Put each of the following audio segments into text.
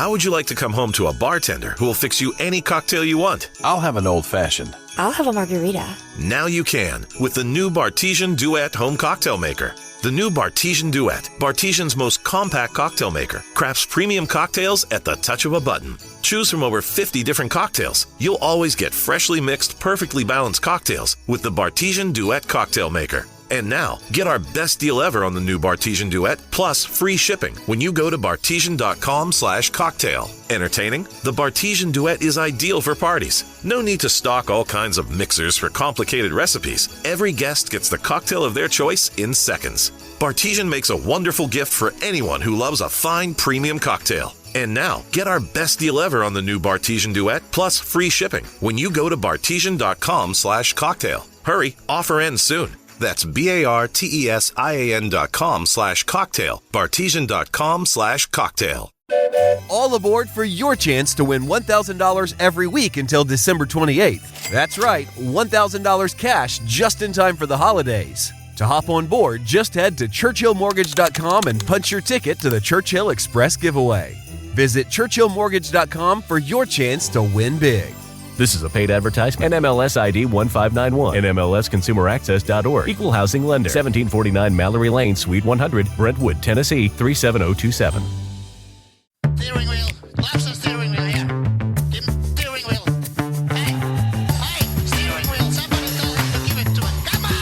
How would you like to come home to a bartender who will fix you any cocktail you want? I'll have an old-fashioned. I'll have a margarita. Now you can with the new Bartesian Duet home cocktail maker. The new Bartesian Duet, Bartesian's most compact cocktail maker, crafts premium cocktails at the touch of a button. Choose from over 50 different cocktails. You'll always get freshly mixed, perfectly balanced cocktails with the Bartesian Duet cocktail maker. And now, get our best deal ever on the new Bartesian Duet, plus free shipping when you go to bartesian.com/cocktail. Entertaining? The Bartesian Duet is ideal for parties. No need to stock all kinds of mixers for complicated recipes. Every guest gets the cocktail of their choice in seconds. Bartesian makes a wonderful gift for anyone who loves a fine premium cocktail. And now, get our best deal ever on the new Bartesian Duet, plus free shipping when you go to bartesian.com/cocktail. Hurry, offer ends soon. That's BARTESIAN.com/cocktail. Bartesian.com/cocktail. All aboard for your chance to win $1,000 every week until December 28th. That's right, $1,000 cash just in time for the holidays. To hop on board, just head to ChurchillMortgage.com and punch your ticket to the Churchill Express giveaway. Visit ChurchillMortgage.com for your chance to win big. This is a paid advertisement. NMLS ID 1591. NMLSConsumerAccess.org. Equal housing lender. 1749 Mallory Lane, Suite 100, Brentwood, Tennessee 37027. Steering wheel. Left steering wheel here. Steering wheel. Hey. Hey, steering wheel. Somebody tell him to give it to him. Come on.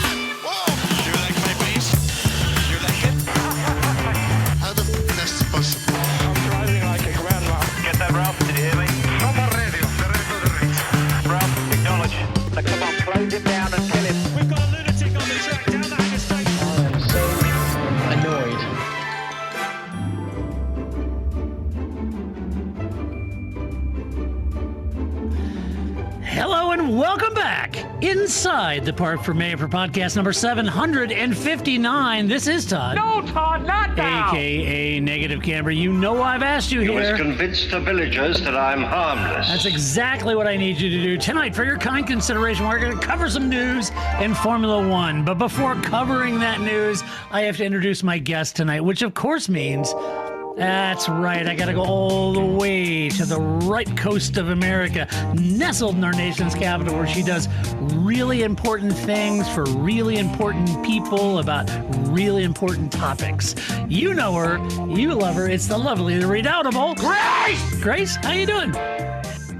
Whoa. You like my face? You like it? How the f*** is that possible? I'm driving like a grandma. Get that, Ralph? Did you hear me? Come on, radio. Ralph, acknowledge. Now, come on, close it down and kill him. We've got a lunatic on the track down the Hanger State. I am so annoyed. Hello and welcome back inside the Parc Fermé for podcast number 759. This is Todd. No, Todd, not now. AKA Negative Camber. You know I've asked you You here. must convince the villagers that I'm harmless. That's exactly what I need you to do tonight. For your kind consideration, we're going to cover some news in Formula One. But before covering that news, I have to introduce my guest tonight, which of course means... That's right, I gotta go all the way to the right coast of America, nestled in our nation's capital, where she does really important things for really important people about really important topics. You know her, you love her, it's the lovely, the redoubtable Grace! Grace, how you doing?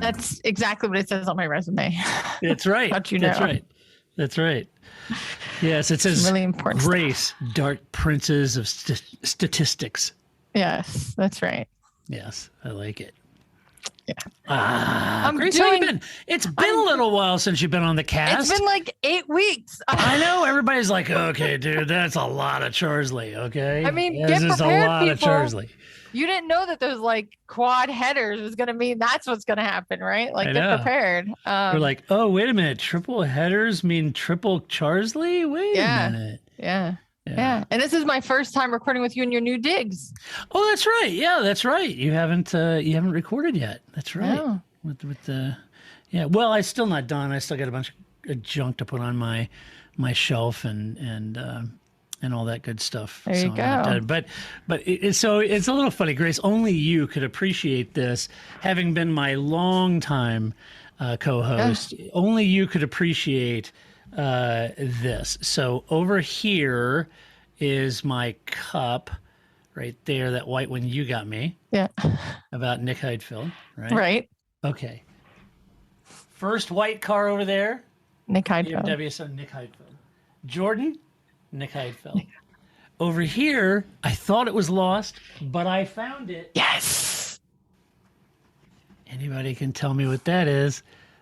That's exactly what it says on my resume. That's right. How'd you know? That's right. That's right. Yes, it says really important Grace, Dark Princess of Statistics. Yes, that's right. Yes, I like it. Yeah. Grace, how you been? It's been a little while since you've been on the cast. It's been like 8 weeks. I know. Everybody's like, okay, dude, that's a lot of Charsley, okay? I mean, this get is prepared, a lot people. of Charsley. You didn't know that those like quad headers was going to mean that's what's going to happen, right? Like, I get know. prepared. We're like, oh, wait a minute. Triple headers mean triple Charsley? Wait a minute. Yeah. And this is my first time recording with you in your new digs. Oh, that's right. Yeah, that's right. You haven't recorded yet. That's right. No. With the Well, I'm still not done. I still got a bunch of junk to put on my shelf and all that good stuff. There you I'm not go. done. But it's a little funny, Grace. Only you could appreciate this, having been my longtime co-host. Yeah. Only you could appreciate this. So over here is my cup right there, that white one you got me. Yeah. About Nick Heidfeld, right? Right. Okay. First white car over there. Nick Heidfeld. BMW son Nick Heidfeld. Jordan, Nick Heidfeld. Over here, I thought it was lost, but I found it. Yes. Anybody can tell me what that is?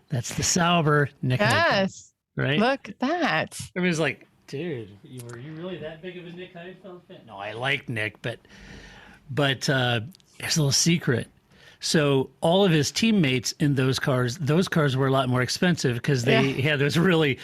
That's the Sauber Nick Heidfeld. Yes. Right? Look at that. Everybody's like, dude, were you really that big of a Nick Heidfeld fan? No, I like Nick, but there's a little secret. So all of his teammates in those cars were a lot more expensive because they had those really,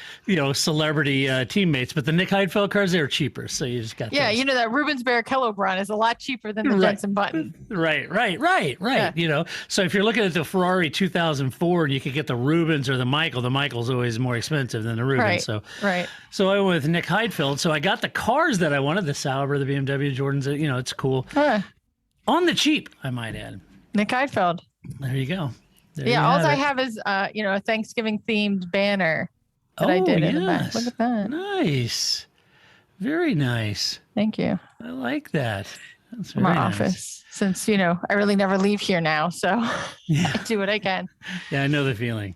celebrity teammates. But the Nick Heidfeld cars, they were cheaper. So you just got those. You know that Rubens Barrichello run is a lot cheaper than the Jensen Button. Right. Yeah. So if you're looking at the Ferrari 2004 and you could get the Rubens or the Michael's always more expensive than the Rubens. Right. So I went with Nick Heidfeld. So I got the cars that I wanted, the Sauber, the BMW, Jordans. It's cool. Huh. On the cheap, I might add. Nick Heidfeld. There you go. There you Yeah, all have I it. have is a Thanksgiving themed banner that I did in the back. Look at that. Nice. Very nice. Thank you. I like that. That's For very my nice. office, since I really never leave here now, so I do what I can. Yeah, I know the feeling.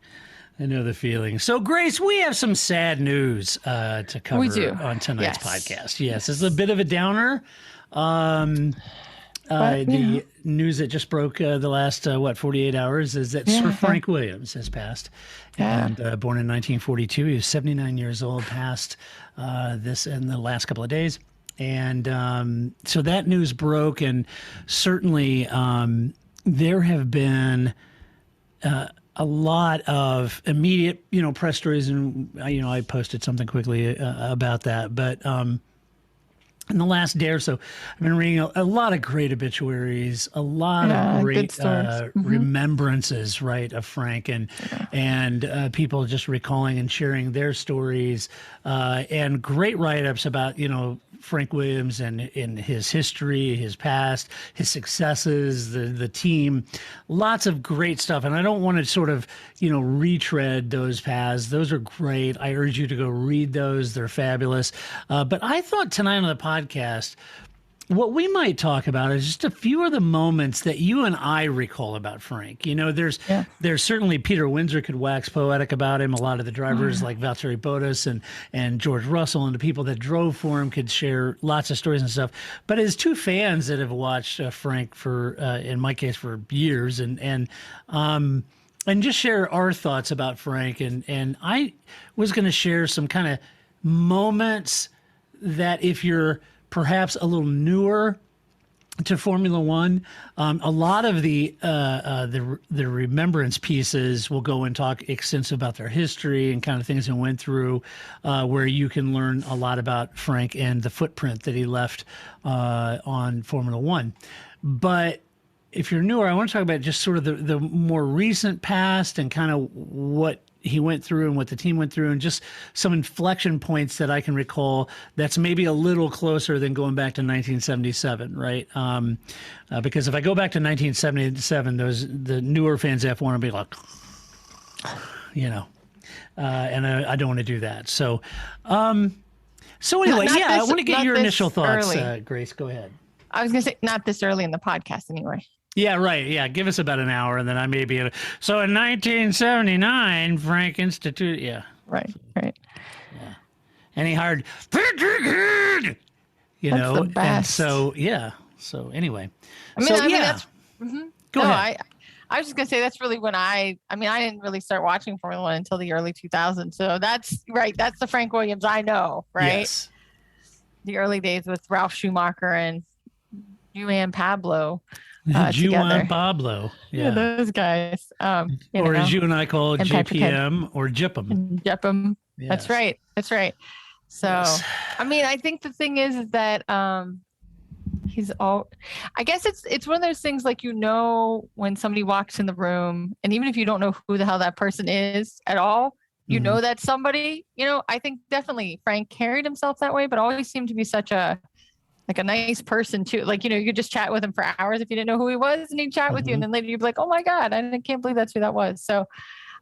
So, Grace, we have some sad news to cover We do. on tonight's Yes. podcast. Yes, it's a bit of a downer. The news that just broke the last 48 hours is that Sir Frank Williams has passed, and born in 1942. He was 79 years old. Passed this in the last couple of days, and so that news broke, and certainly there have been a lot of immediate, press stories, and I posted something quickly about that, but. In the last day or so, I've been reading a lot of great obituaries, a lot of great remembrances, right, of Frank, and people just recalling and sharing their stories, and great write-ups about Frank Williams and in his history, his past, his successes, the team, lots of great stuff. And I don't want to sort of retread those paths. Those are great. I urge you to go read those. They're fabulous. But I thought tonight on the podcast, what we might talk about is just a few of the moments that you and I recall about Frank. There's certainly Peter Windsor could wax poetic about him. A lot of the drivers like Valtteri Bottas and George Russell and the people that drove for him could share lots of stories and stuff. But as two fans that have watched Frank for, in my case, for years, and just share our thoughts about Frank. And I was going to share some kind of moments that if you're perhaps a little newer to Formula One, a lot of the remembrance pieces will go and talk extensive about their history and kind of things they went through, where you can learn a lot about Frank and the footprint that he left on Formula One. But if you're newer, I want to talk about just sort of the more recent past and kind of what he went through and what the team went through, and just some inflection points that I can recall that's maybe a little closer than going back to 1977, right? Because if I go back to 1977, the newer fans of F1 will be like, and I don't want to do that. So anyway, I want to get your initial thoughts, Grace. Go ahead. I was going to say, not this early in the podcast anyway. Yeah, right. Yeah, give us about an hour, and then I may be able to. So in 1979, Frank instituted. Yeah. Right. Yeah. And he hired Patrick, That's the best. And so So anyway. That's. Go ahead. I was just gonna say that's really when I didn't really start watching Formula One until the early 2000s. So that's right. That's the Frank Williams I know, right? Yes. The early days with Ralph Schumacher and Juan Pablo. Juan Pablo. Yeah, those guys. Or as you and I call it, and JPM or Jippum. Jippum. Yes. That's right. So, Yes. I think the thing is that he's all. I guess it's one of those things like when somebody walks in the room, and even if you don't know who the hell that person is at all, you know that's somebody. I think definitely Frank carried himself that way, but always seemed to be such a nice person too. Like, you could just chat with him for hours if you didn't know who he was, and he'd chat with you. And then later you'd be like, oh my God, I can't believe that's who that was. So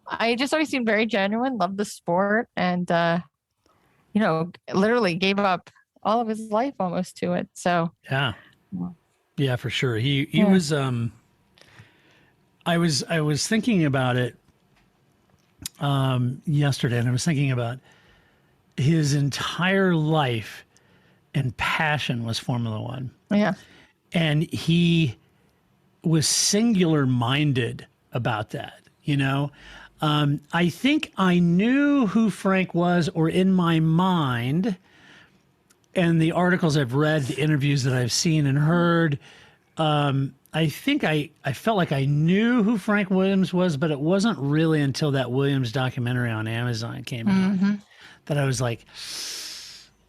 I just always seemed very genuine, loved the sport, and, literally gave up all of his life almost to it. So yeah, for sure. He was, I was thinking about it yesterday, and I was thinking about his entire life and passion was Formula One. Yeah. And he was singular minded about that, I think I knew who Frank was, or in my mind, and the articles I've read, the interviews that I've seen and heard, I think I felt like I knew who Frank Williams was, but it wasn't really until that Williams documentary on Amazon came out that I was like,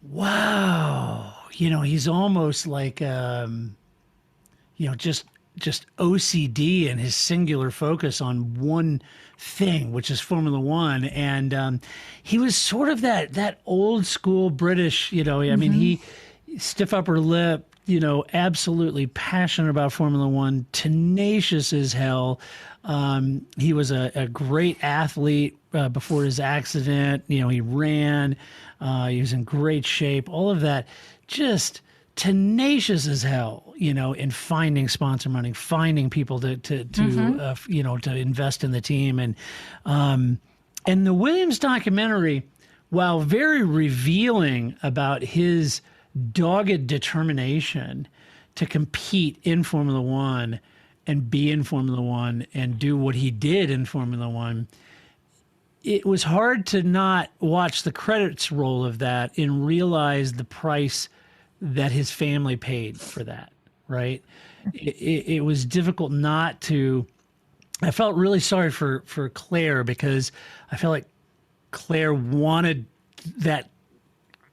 wow, he's almost like, just OCD and his singular focus on one thing, which is Formula One. And he was sort of that old school British, he stiff upper lip, absolutely passionate about Formula One, tenacious as hell. He was a great athlete before his accident. He ran. He was in great shape. All of that, just tenacious as hell. In finding sponsor money, finding people to invest in the team, and the Williams documentary, while very revealing about his dogged determination to compete in Formula One and be in Formula One and do what he did in Formula One, it was hard to not watch the credits roll of that and realize the price that his family paid for that, right? It was difficult not to. I felt really sorry for Claire, because I felt like Claire wanted that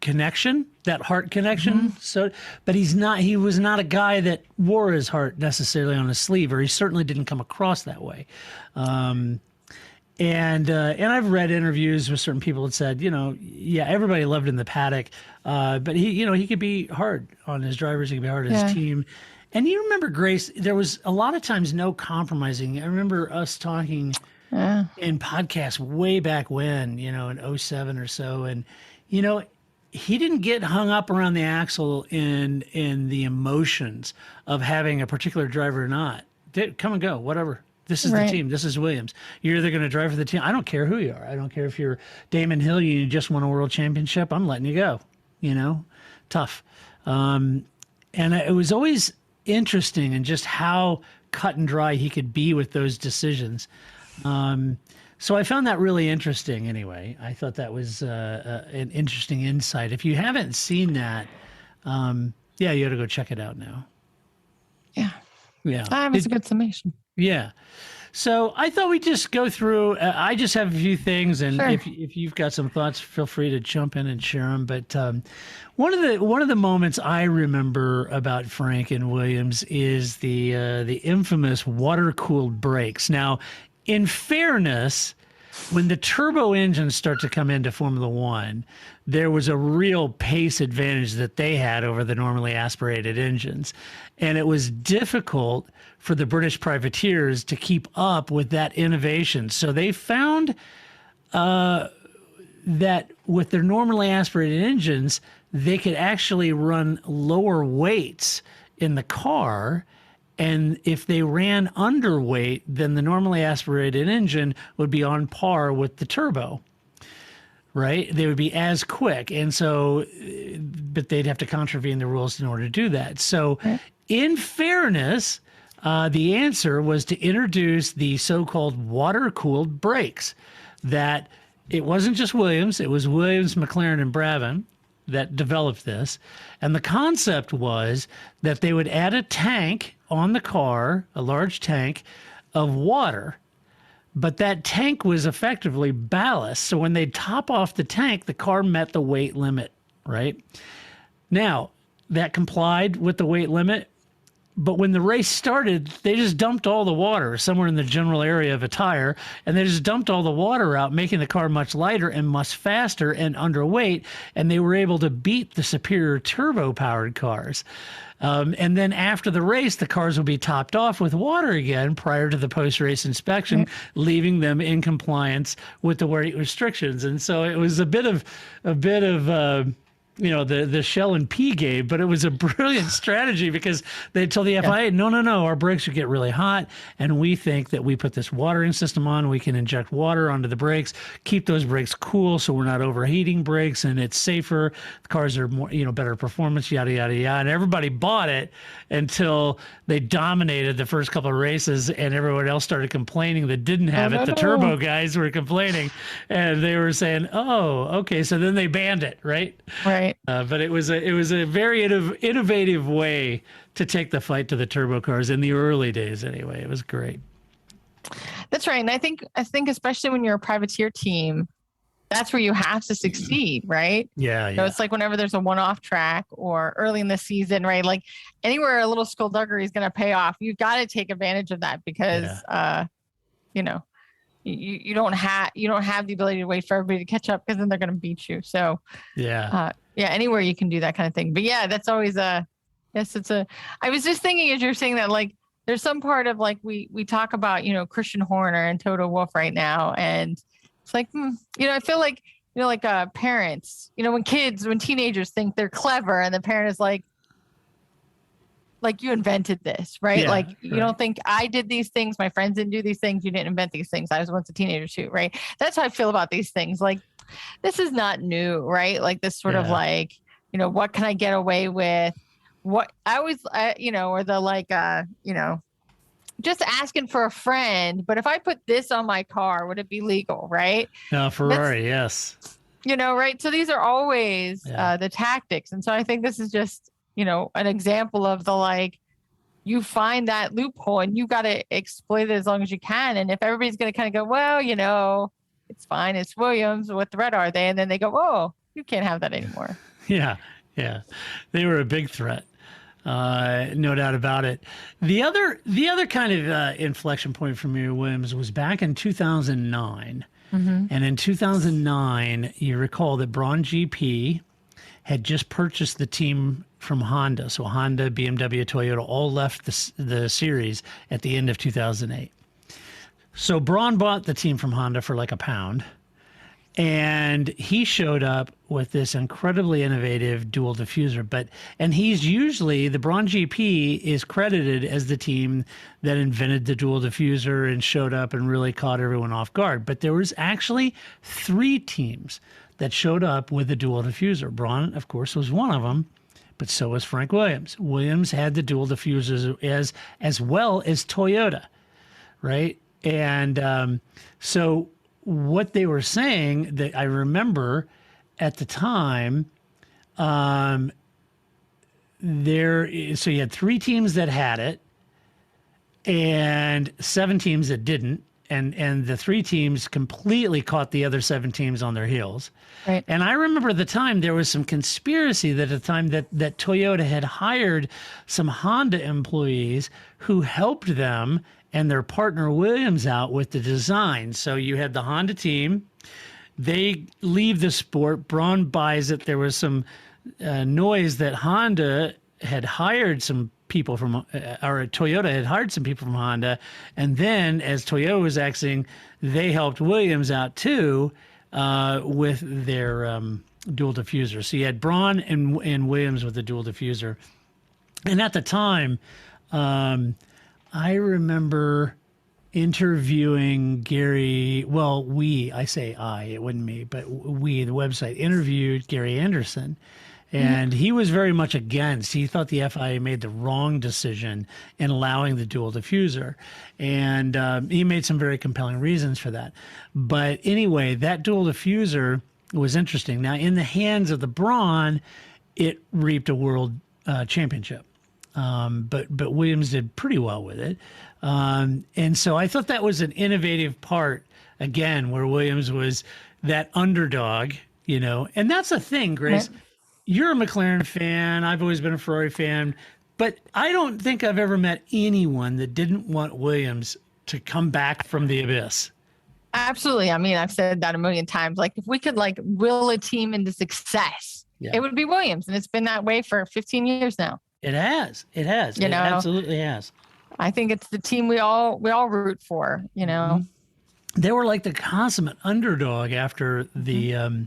connection, that heart connection. So, but he was not a guy that wore his heart necessarily on his sleeve, or he certainly didn't come across that way. And I've read interviews with certain people that said, everybody loved him in the paddock, but he could be hard on his drivers, he could be hard on his team. And you remember, Grace, there was a lot of times no compromising. I remember us talking in podcasts way back when, in 07 or so, and he didn't get hung up around the axle in the emotions of having a particular driver or not. Come and go, whatever. This is the team. This is Williams. You're either going to drive for the team. I don't care who you are. I don't care if you're Damon Hill, you just won a world championship. I'm letting you go, tough. And it was always interesting in just how cut and dry he could be with those decisions. So I found that really interesting anyway. I thought that was an interesting insight. If you haven't seen that, you ought to go check it out now. Yeah. Yeah. That was a good summation. Yeah. So I thought we'd just go through. I just have a few things, and Sure. if you've got some thoughts, feel free to jump in and share them. But one of the moments I remember about Frank and Williams is the infamous water-cooled brakes. Now, in fairness, when the turbo engines start to come into Formula One, there was a real pace advantage that they had over the normally aspirated engines. And it was difficult for the British privateers to keep up with that innovation. So they found that with their normally aspirated engines, they could actually run lower weights in the car. And if they ran underweight, then the normally aspirated engine would be on par with the turbo, right? They would be as quick. And so, but they'd have to contravene the rules in order to do that. So in fairness, the answer was to introduce the so-called water-cooled brakes. That it wasn't just Williams, it was Williams, McLaren, and Brabham that developed this. And the concept was that they would add a tank on the car, a large tank of water, but that tank was effectively ballast. So when they top off the tank, the car met the weight limit, right? Now, that complied with the weight limit, but when the race started, they just dumped all the water somewhere in the general area of a tire, and they just dumped all the water out, making the car much lighter and much faster and underweight, and they were able to beat the superior turbo-powered cars. And then after the race, the cars will be topped off with water again prior to the post-race inspection, leaving them in compliance with the weight restrictions. And so it was a bit of the shell and pea game, but it was a brilliant strategy because they told the FIA, no, our brakes would get really hot, and we think that we put this watering system on, we can inject water onto the brakes, keep those brakes cool so we're not overheating brakes, and it's safer. The cars are more, better performance, yada, yada, yada. And everybody bought it until they dominated the first couple of races, and everyone else started complaining that didn't have it. The turbo guys were complaining, and they were saying, oh, okay, so then they banned it, right? Right. But it was a very innovative way to take the fight to the turbo cars in the early days. Anyway, it was great. That's right, and I think especially when you're a privateer team, that's where you have to succeed, right? Yeah. So it's like whenever there's a one-off track or early in the season, right? Like anywhere a little skullduggery is going to pay off, you've got to take advantage of that because you don't have the ability to wait for everybody to catch up because then they're going to beat you. So anywhere you can do that kind of thing. But yeah, that's always Yes, I was just thinking as you're saying that, like, there's some part of like we talk about, Christian Horner and Toto Wolff right now, and it's like, I feel like, like parents, when teenagers think they're clever, and the parent is like you invented this, right? Yeah, like you right. don't think I did these things, my friends didn't do these things, you didn't invent these things. I was once a teenager too, right? That's how I feel about these things. Like, this is not new, right? Like this sort of like, what can I get away with? What I always, or the like, just asking for a friend. But if I put this on my car, would it be legal, right? Ferrari, yes. Right. So these are always the tactics. And so I think this is just, an example of the like, you find that loophole and you got to exploit it as long as you can. And if everybody's going to kind of go, well, it's fine, it's Williams, what threat are they? And then they go, oh, you can't have that anymore. Yeah. They were a big threat. No doubt about it. The other kind of inflection point for me, Williams, was back in 2009. Mm-hmm. And in 2009, you recall that Braun GP had just purchased the team from Honda. So Honda, BMW, Toyota all left the series at the end of 2008. So Braun bought the team from Honda for like £1. And he showed up with this incredibly innovative dual diffuser. And he's usually, the Braun GP is credited as the team that invented the dual diffuser and showed up and really caught everyone off guard. But there was actually 3 teams that showed up with the dual diffuser. Braun, of course, was one of them, but so was Frank Williams. Williams had the dual diffusers as well as Toyota, right? And so what they were saying that I remember at the time, so you had 3 teams that had it and 7 teams that didn't. And the 3 teams completely caught the other 7 teams on their heels. Right. And I remember at the time there was some conspiracy that at the time that Toyota had hired some Honda employees who helped them and their partner Williams out with the design. So you had the Honda team, they leave the sport, Braun buys it. There was some noise that Honda had hired some people from, or Toyota had hired some people from Honda. And then as Toyota was exiting, they helped Williams out too with their dual diffuser. So you had Braun and Williams with the dual diffuser. And at the time, I remember interviewing Gary, well, it wasn't me, but we, the website, interviewed Gary Anderson. And he was very much against. He thought the FIA made the wrong decision in allowing the dual diffuser. And he made some very compelling reasons for that. But anyway, that dual diffuser was interesting. Now, in the hands of the Braun, it reaped a world championship. But Williams did pretty well with it. And so I thought that was an innovative part, again, where Williams was that underdog, And that's the thing, Grace. Right. You're a McLaren fan. I've always been a Ferrari fan. But I don't think I've ever met anyone that didn't want Williams to come back from the abyss. Absolutely. I mean, I've said that a million times. Like, if we could will a team into success, it would be Williams. And it's been that way for 15 years now. It has. It absolutely has. I think it's the team we all root for, They were like the consummate underdog after the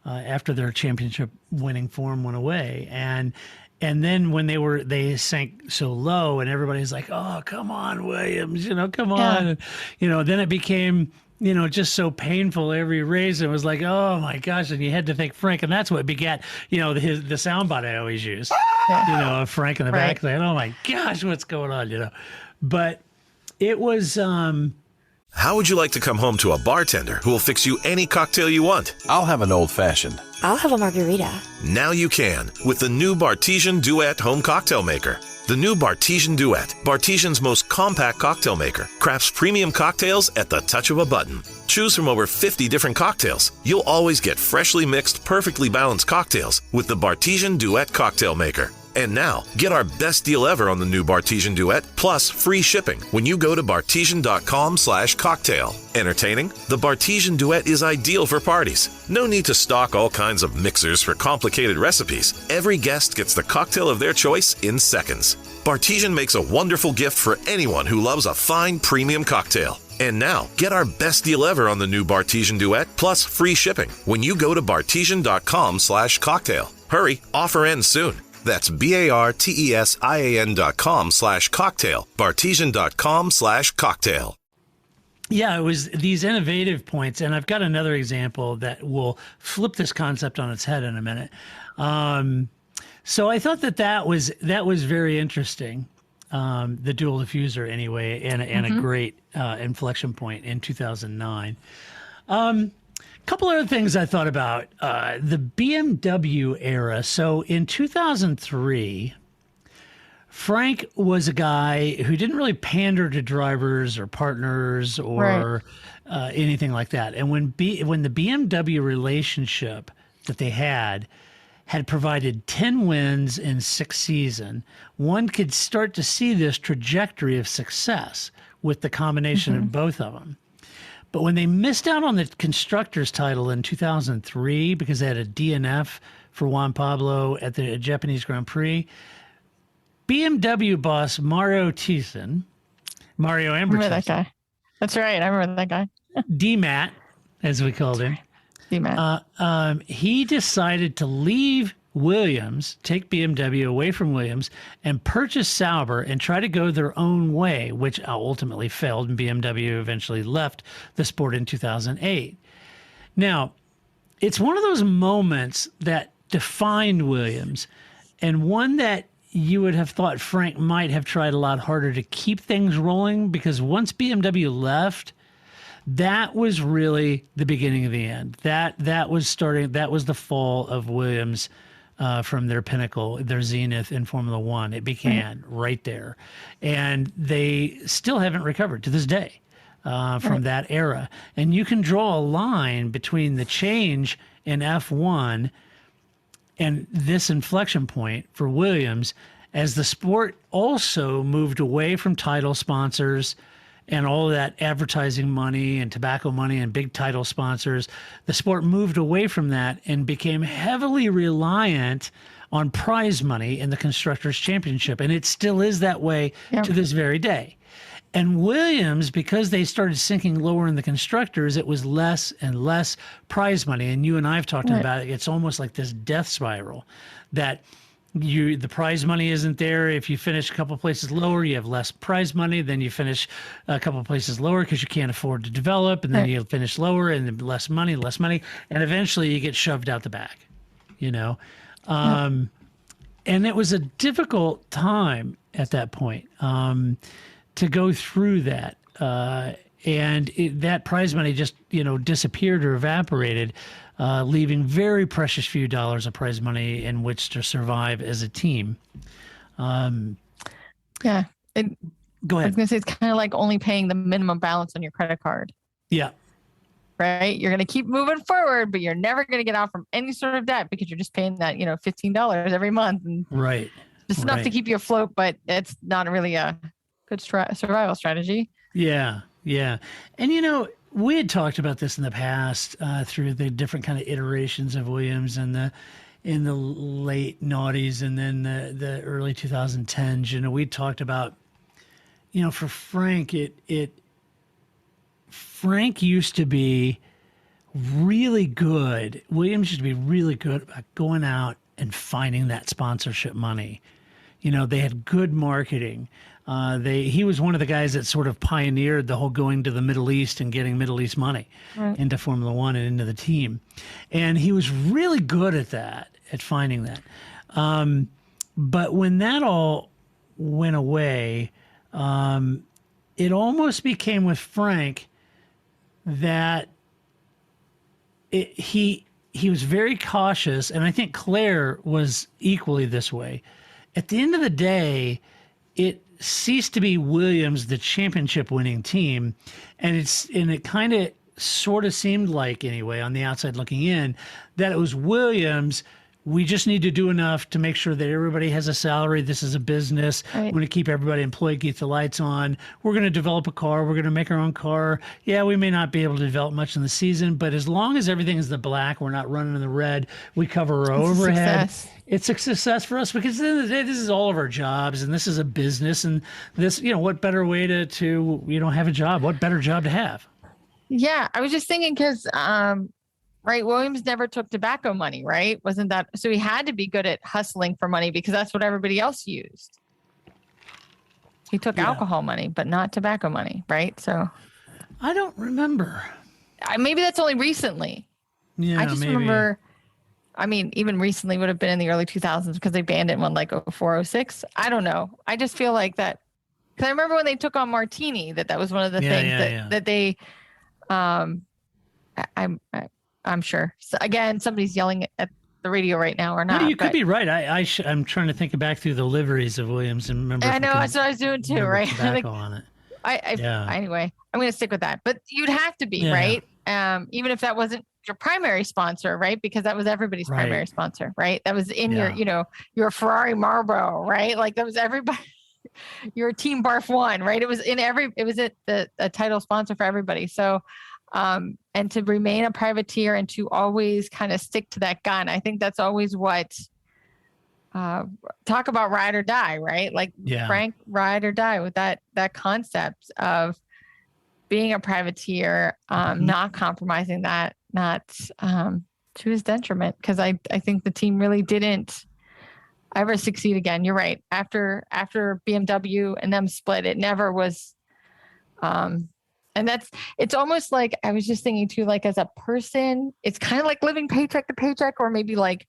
after their championship winning form went away. And then when they sank so low and everybody's like, oh, come on, Williams, come on. Then it became, just so painful every race. It was like, oh my gosh. And you had to think Frank, and that's what begat, the soundbite I always use, of Frank in the back saying, oh my gosh, what's going on, But it was, How would you like to come home to a bartender who will fix you any cocktail you want? I'll have an old-fashioned. I'll have a margarita. Now you can with the new Bartesian Duet home cocktail maker. The new Bartesian Duet, Bartesian's most compact cocktail maker, crafts premium cocktails at the touch of a button. Choose from over 50 different cocktails. You'll always get freshly mixed, perfectly balanced cocktails with the Bartesian Duet cocktail maker. And now, get our best deal ever on the new Bartesian Duet, plus free shipping when you go to bartesian.com/cocktail. Entertaining? The Bartesian Duet is ideal for parties. No need to stock all kinds of mixers for complicated recipes. Every guest gets the cocktail of their choice in seconds. Bartesian makes a wonderful gift for anyone who loves a fine premium cocktail. And now, get our best deal ever on the new Bartesian Duet, plus free shipping when you go to bartesian.com/cocktail. Hurry, offer ends soon. That's BARTESIAN.com/cocktail. Bartesian.com/cocktail. Yeah, it was these innovative points, and I've got another example that will flip this concept on its head in a minute. So I thought that was very interesting, the dual diffuser anyway, and a great inflection point in 2009. Couple other things I thought about the BMW era. So in 2003, Frank was a guy who didn't really pander to drivers or partners or anything like that. And when the BMW relationship that they had provided 10 wins in 6 seasons, one could start to see this trajectory of success with the combination of both of them. But when they missed out on the constructors title in 2003 because they had a DNF for Juan Pablo at the Japanese Grand Prix, BMW boss Mario Amberson. Remember that guy? That's right. I remember that guy. D-Matt, as we called him. D-Matt. He decided to leave Williams, take BMW away from Williams, and purchase Sauber and try to go their own way, which ultimately failed, and BMW eventually left the sport in 2008. Now, it's one of those moments that defined Williams, and one that you would have thought Frank might have tried a lot harder to keep things rolling, because once BMW left, that was really the beginning of the end. That was the fall of Williams from their pinnacle, their zenith in Formula One. It began right there. And they still haven't recovered to this day from that era. And you can draw a line between the change in F1 and this inflection point for Williams as the sport also moved away from title sponsors and all of that advertising money and tobacco money and big title sponsors. The sport moved away from that and became heavily reliant on prize money in the Constructors' Championship. And it still is that way to this very day. And Williams, because they started sinking lower in the constructors, it was less and less prize money. And you and I have talked about it. It's almost like this death spiral that the prize money isn't there. If you finish a couple of places lower, you have less prize money. Then you finish a couple of places lower because you can't afford to develop. And then you finish lower and less money. And eventually you get shoved out the back, And it was a difficult time at that point to go through that. And that prize money just, disappeared or evaporated, leaving very precious few dollars of prize money in which to survive as a team. Go ahead. I was going to say, it's kind of like only paying the minimum balance on your credit card. Yeah. Right? You're going to keep moving forward, but you're never going to get out from any sort of debt because you're just paying that, $15 every month. And just enough to keep you afloat, but it's not really a good survival strategy. Yeah. Yeah. And, we had talked about this in the past through the different kind of iterations of Williams in the late noughties and then the early 2010s. We talked about, for Frank, Frank used to be really good. Williams used to be really good about going out and finding that sponsorship money. They had good marketing. He was one of the guys that sort of pioneered the whole going to the Middle East and getting Middle East money into Formula One and into the team. And he was really good at that, at finding that. But when that all went away, it almost became with Frank that he was very cautious. And I think Claire was equally this way. At the end of the day, it ceased to be Williams, the championship winning team. And it kind of sort of seemed like, anyway, on the outside looking in, that it was Williams we just need to do enough to make sure that everybody has a salary. This is a business. Right. We're going to keep everybody employed, keep the lights on. We're going to develop a car. We're going to make our own car. Yeah, we may not be able to develop much in the season, but as long as everything is the black, we're not running in the red, we cover our overhead. It's a success for us because at the end of the day, this is all of our jobs and this is a business. And this, what better way to have a job? What better job to have? Yeah, I was just thinking because, right, Williams never took tobacco money, right? Wasn't that so? He had to be good at hustling for money because that's what everybody else used. He took alcohol money, but not tobacco money, right? So I don't remember. Maybe that's only recently. Yeah, I just remember. I mean, even recently would have been in the early 2000s because they banned it in 0406. I don't know. I just feel like that. Because I remember when they took on Martini, that was one of the things that they. I'm sure. So again, somebody's yelling at the radio right now, or not? No, you could be right. I'm trying to think back through the liveries of Williams and remember. I know that's what I was doing too, right? Tobacco on it. Anyway, I'm going to stick with that. But you'd have to be right, even if that wasn't your primary sponsor, right? Because that was everybody's primary sponsor, right? That was in your Ferrari Marlboro, right? Like that was everybody. Your Team Barf One, right? It was a title sponsor for everybody. So, and to remain a privateer and to always kind of stick to that gun, I think that's always what. Talk about ride or die, right? Like Frank, ride or die with that concept of being a privateer, not compromising that, not to his detriment. Because I think the team really didn't ever succeed again. You're right. After BMW and them split, it never was. And it's almost like I was just thinking too, like as a person, it's kind of like living paycheck to paycheck, or maybe like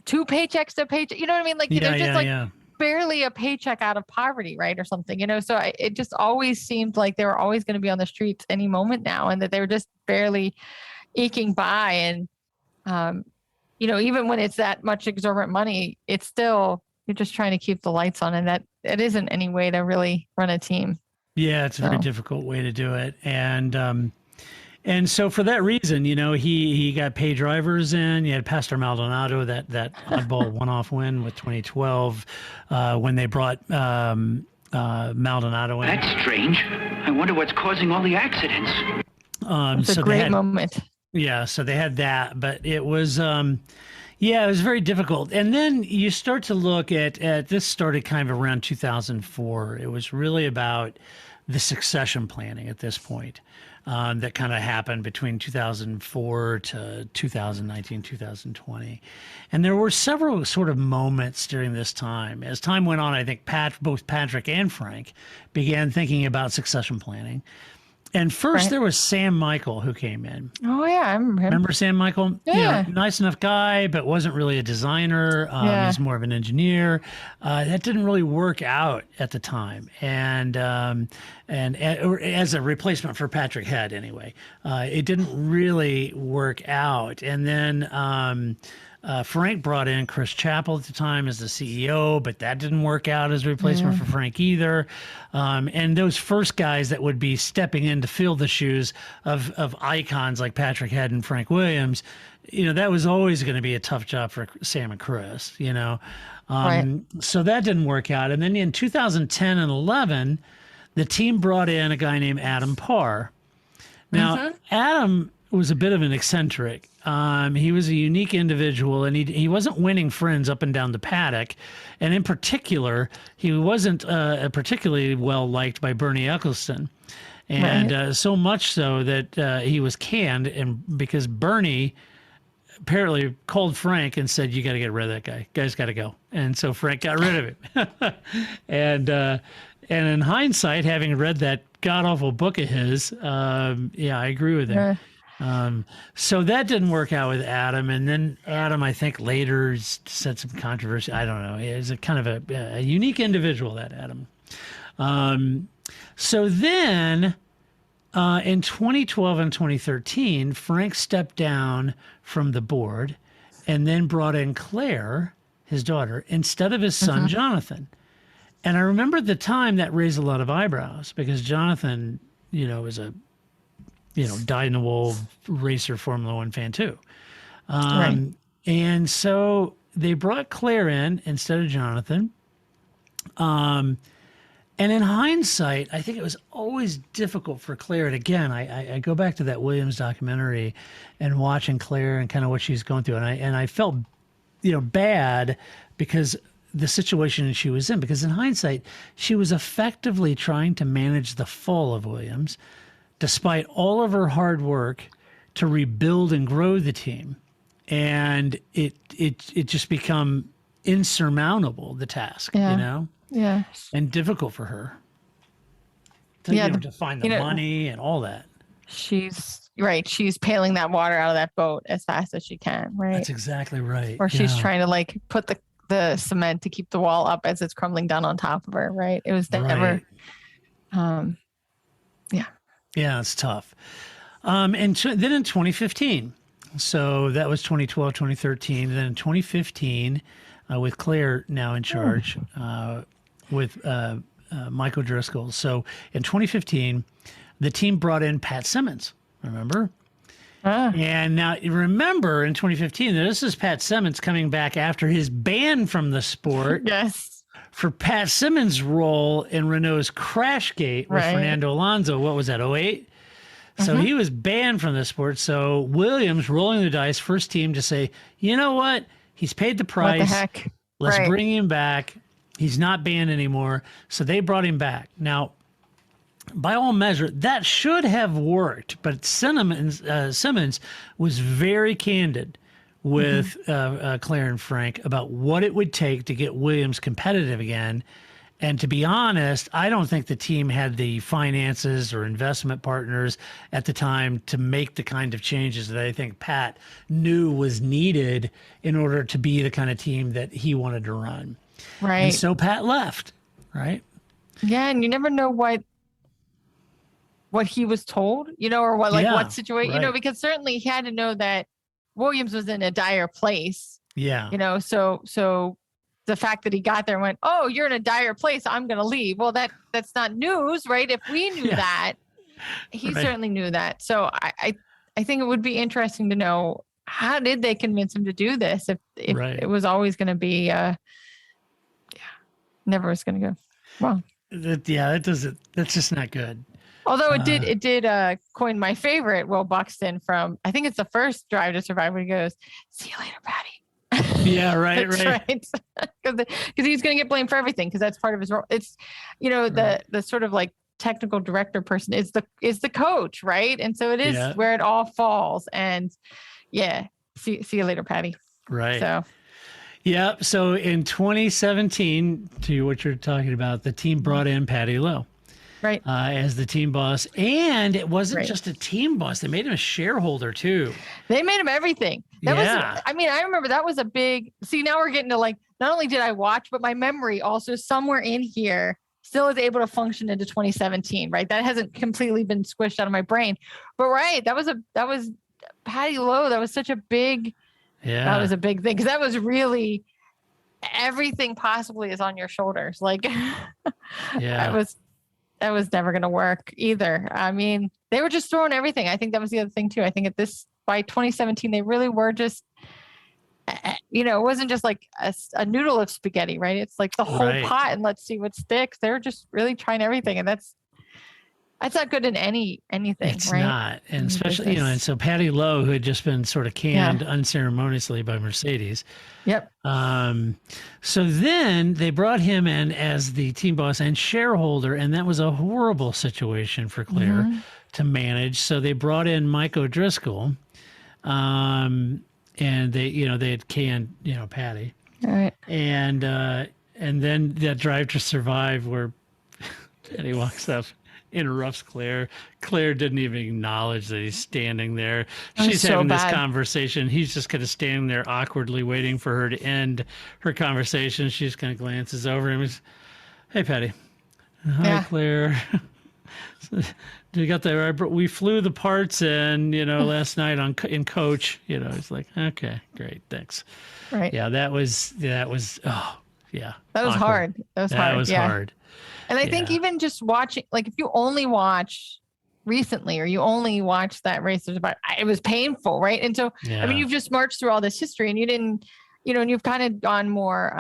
2 paychecks to paycheck. You know what I mean? Like they're just barely a paycheck out of poverty, right? Or something, So it just always seemed like they were always going to be on the streets any moment now, and that they were just barely eking by. And, even when it's that much exorbitant money, it's still, you're just trying to keep the lights on, and that it isn't any way to really run a team. Yeah, it's a very difficult way to do it. And so for that reason, he got pay drivers in. You had Pastor Maldonado, that oddball one-off win with 2012 when they brought Maldonado in. That's strange. I wonder what's causing all the accidents. It's a great moment. Yeah, so they had that, but it was it was very difficult. And then you start to look at this started kind of around 2004. It was really about the succession planning at this point. That kind of happened between 2004 to 2019, 2020. And there were several sort of moments during this time. As time went on, I think both Patrick and Frank began thinking about succession planning. And first there was Sam Michael who came in. Oh, yeah, I remember him. Remember Sam Michael? Yeah. Nice enough guy, but wasn't really a designer. He's more of an engineer. That didn't really work out at the time. And as a replacement for Patrick Head, anyway. It didn't really work out. And then Frank brought in Chris Chappell at the time as the CEO, but that didn't work out as a replacement for Frank either. And those first guys that would be stepping in to fill the shoes of icons like Patrick Head and Frank Williams, that was always going to be a tough job for Sam and Chris, So that didn't work out. And then in 2010 and 11, the team brought in a guy named Adam Parr. Now, Adam was a bit of an eccentric. He was a unique individual, and he wasn't winning friends up and down the paddock. And in particular, he wasn't particularly well liked by Bernie Eccleston. And so much so that he was canned, and because Bernie apparently called Frank and said, "You got to get rid of that guy. Guy's got to go." And so Frank got rid of him. And in hindsight, having read that god-awful book of his, I agree with him. So that didn't work out with Adam. And then Adam, I think, later said some controversy. I don't know. He's a kind of a unique individual, that Adam. So then in 2012 and 2013, Frank stepped down from the board and then brought in Claire, his daughter, instead of his son, Jonathan. And I remember at the time that raised a lot of eyebrows because Jonathan, was a dyed-in-the-wool racer Formula One fan too. And so they brought Claire in instead of Jonathan. And in hindsight, I think it was always difficult for Claire. And again, I go back to that Williams documentary and watching Claire and kind of what she's going through. And I felt, bad because the situation she was in, because in hindsight, she was effectively trying to manage the fall of Williams, despite all of her hard work to rebuild and grow the team. And it just become insurmountable, the task, Yeah. and difficult for her to find the money and all that. She's right. She's paling that water out of that boat as fast as she can. Right. That's exactly right. Or she's trying to put the cement to keep the wall up as it's crumbling down on top of her. Right. It was never. Yeah, it's tough. And then in 2015, so that was 2012, 2013. Then in 2015, with Claire now in charge, with Mike O'Driscoll. So in 2015, the team brought in Pat Simmons, remember? And now remember in 2015, this is Pat Simmons coming back after his ban from the sport. Yes. For Pat Simmons' role in Renault's Crashgate with Fernando Alonso. What was that, 2008? So he was banned from the sport. So Williams, rolling the dice, first team to say, you know what? He's paid the price. What the heck? Let's bring him back. He's not banned anymore. So they brought him back. Now, by all measure, that should have worked. But Simmons was very candid with Claire and Frank about what it would take to get Williams competitive again. And to be honest, I don't think the team had the finances or investment partners at the time to make the kind of changes that I think Pat knew was needed in order to be the kind of team that he wanted to run. Right. And so Pat left, right? Yeah, and you never know what he was told, or what situation, because certainly he had to know that Williams was in a dire place. Yeah. So the fact that he got there and went, oh, you're in a dire place, I'm going to leave. Well, that's not news, right? If we knew that, he certainly knew that. So I think it would be interesting to know, how did they convince him to do this? If it was always going to be, never was going to go wrong. That's just not good. Although it did coin my favorite, Will Buxton, from, I think it's the first Drive to Survive, when he goes, see you later, Patty. Yeah, right. Because he's going to get blamed for everything, because that's part of his role. It's, the sort of technical director person is the coach, right? And so it is where it all falls. And see you later, Patty. Right. So. Yeah. So in 2017, to what you're talking about, the team brought in Patty Lowe. Right. As the team boss. And it wasn't just a team boss. They made him a shareholder too. They made him everything. I remember that was a big, now we're getting to not only did I watch, but my memory also somewhere in here still is able to function into 2017, right? That hasn't completely been squished out of my brain, but that was Patty Lowe. That was such a big, that was a big thing. 'Cause that was really everything possibly is on your shoulders. That was never going to work either. I mean, they were just throwing everything. I think that was the other thing too. I think by 2017, they really were just, it wasn't just like a noodle of spaghetti, right? It's like the whole pot, and let's see what sticks. They're just really trying everything. And that's not good in anything. It's right? not. And especially, and so Patty Lowe, who had just been sort of canned unceremoniously by Mercedes. Yep. So then they brought him in as the team boss and shareholder, and that was a horrible situation for Claire to manage. So they brought in Mike O'Driscoll, and they had canned, Patty. All right. And then that Drive to Survive, where Patty walks up, interrupts Claire. Claire didn't even acknowledge that he's standing there. She's having this conversation. He's just kind of standing there awkwardly waiting for her to end her conversation. She just kind of glances over him. Hey, Patty. Hi, Claire. We got the, we flew the parts in, last night in coach, it's like, okay, great. Thanks. Right. Yeah. That was, That was awkward. hard. That was hard. Hard. And I think even just watching, if you only watch recently, or you only watched that race. It was painful, right? And so, I mean, you've just marched through all this history, and you didn't, and you've kind of gone more,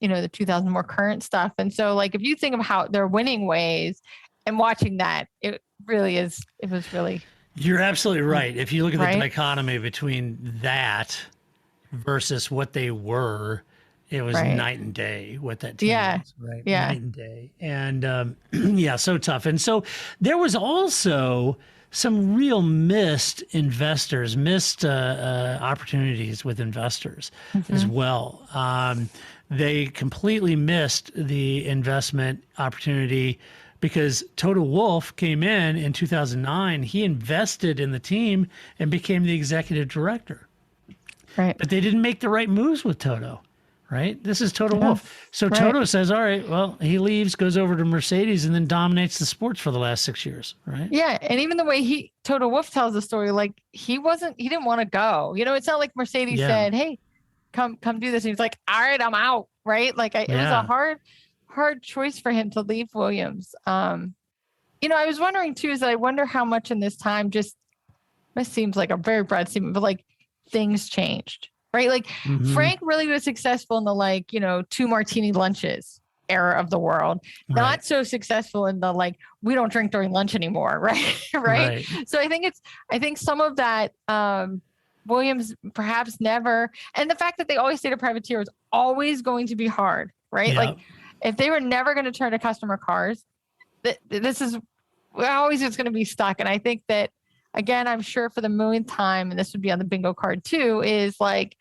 the 2000 more current stuff. And so, like, if you think of how they're winning ways and watching that, it was really. You're absolutely right. If you look at the Right? dichotomy between that versus what they were, it was Right. night and day what that team Yeah. was, right? Yeah. Night and day. And so tough. And so there was also some real missed opportunities with investors as well. They completely missed the investment opportunity because Toto Wolff came in 2009. He invested in the team and became the executive director. Right. But they didn't make the right moves with Toto, right? This is Toto Wolff. So right. Toto says, all right, well, he leaves, goes over to Mercedes, and then dominates the sports for the last 6 years, right? Yeah. And even the way Toto Wolff tells the story, like he didn't want to go. It's not like Mercedes said, hey, come do this. And he's like, all right, I'm out. Right. Like it was a hard choice for him to leave Williams. I was wondering too, I wonder how much in this time this seems like a very broad statement, but like things changed, right? Like Frank really was successful in the 2 martini lunches era of the world, not so successful in the we don't drink during lunch anymore, right? right. So I think some of that Williams perhaps never, and the fact that they always stayed a privateer was always going to be hard, right? Yeah. Like if they were never going to turn to customer cars, this is always just going to be stuck. And I think that, again, I'm sure for the millionth time, and this would be on the bingo card too, is like,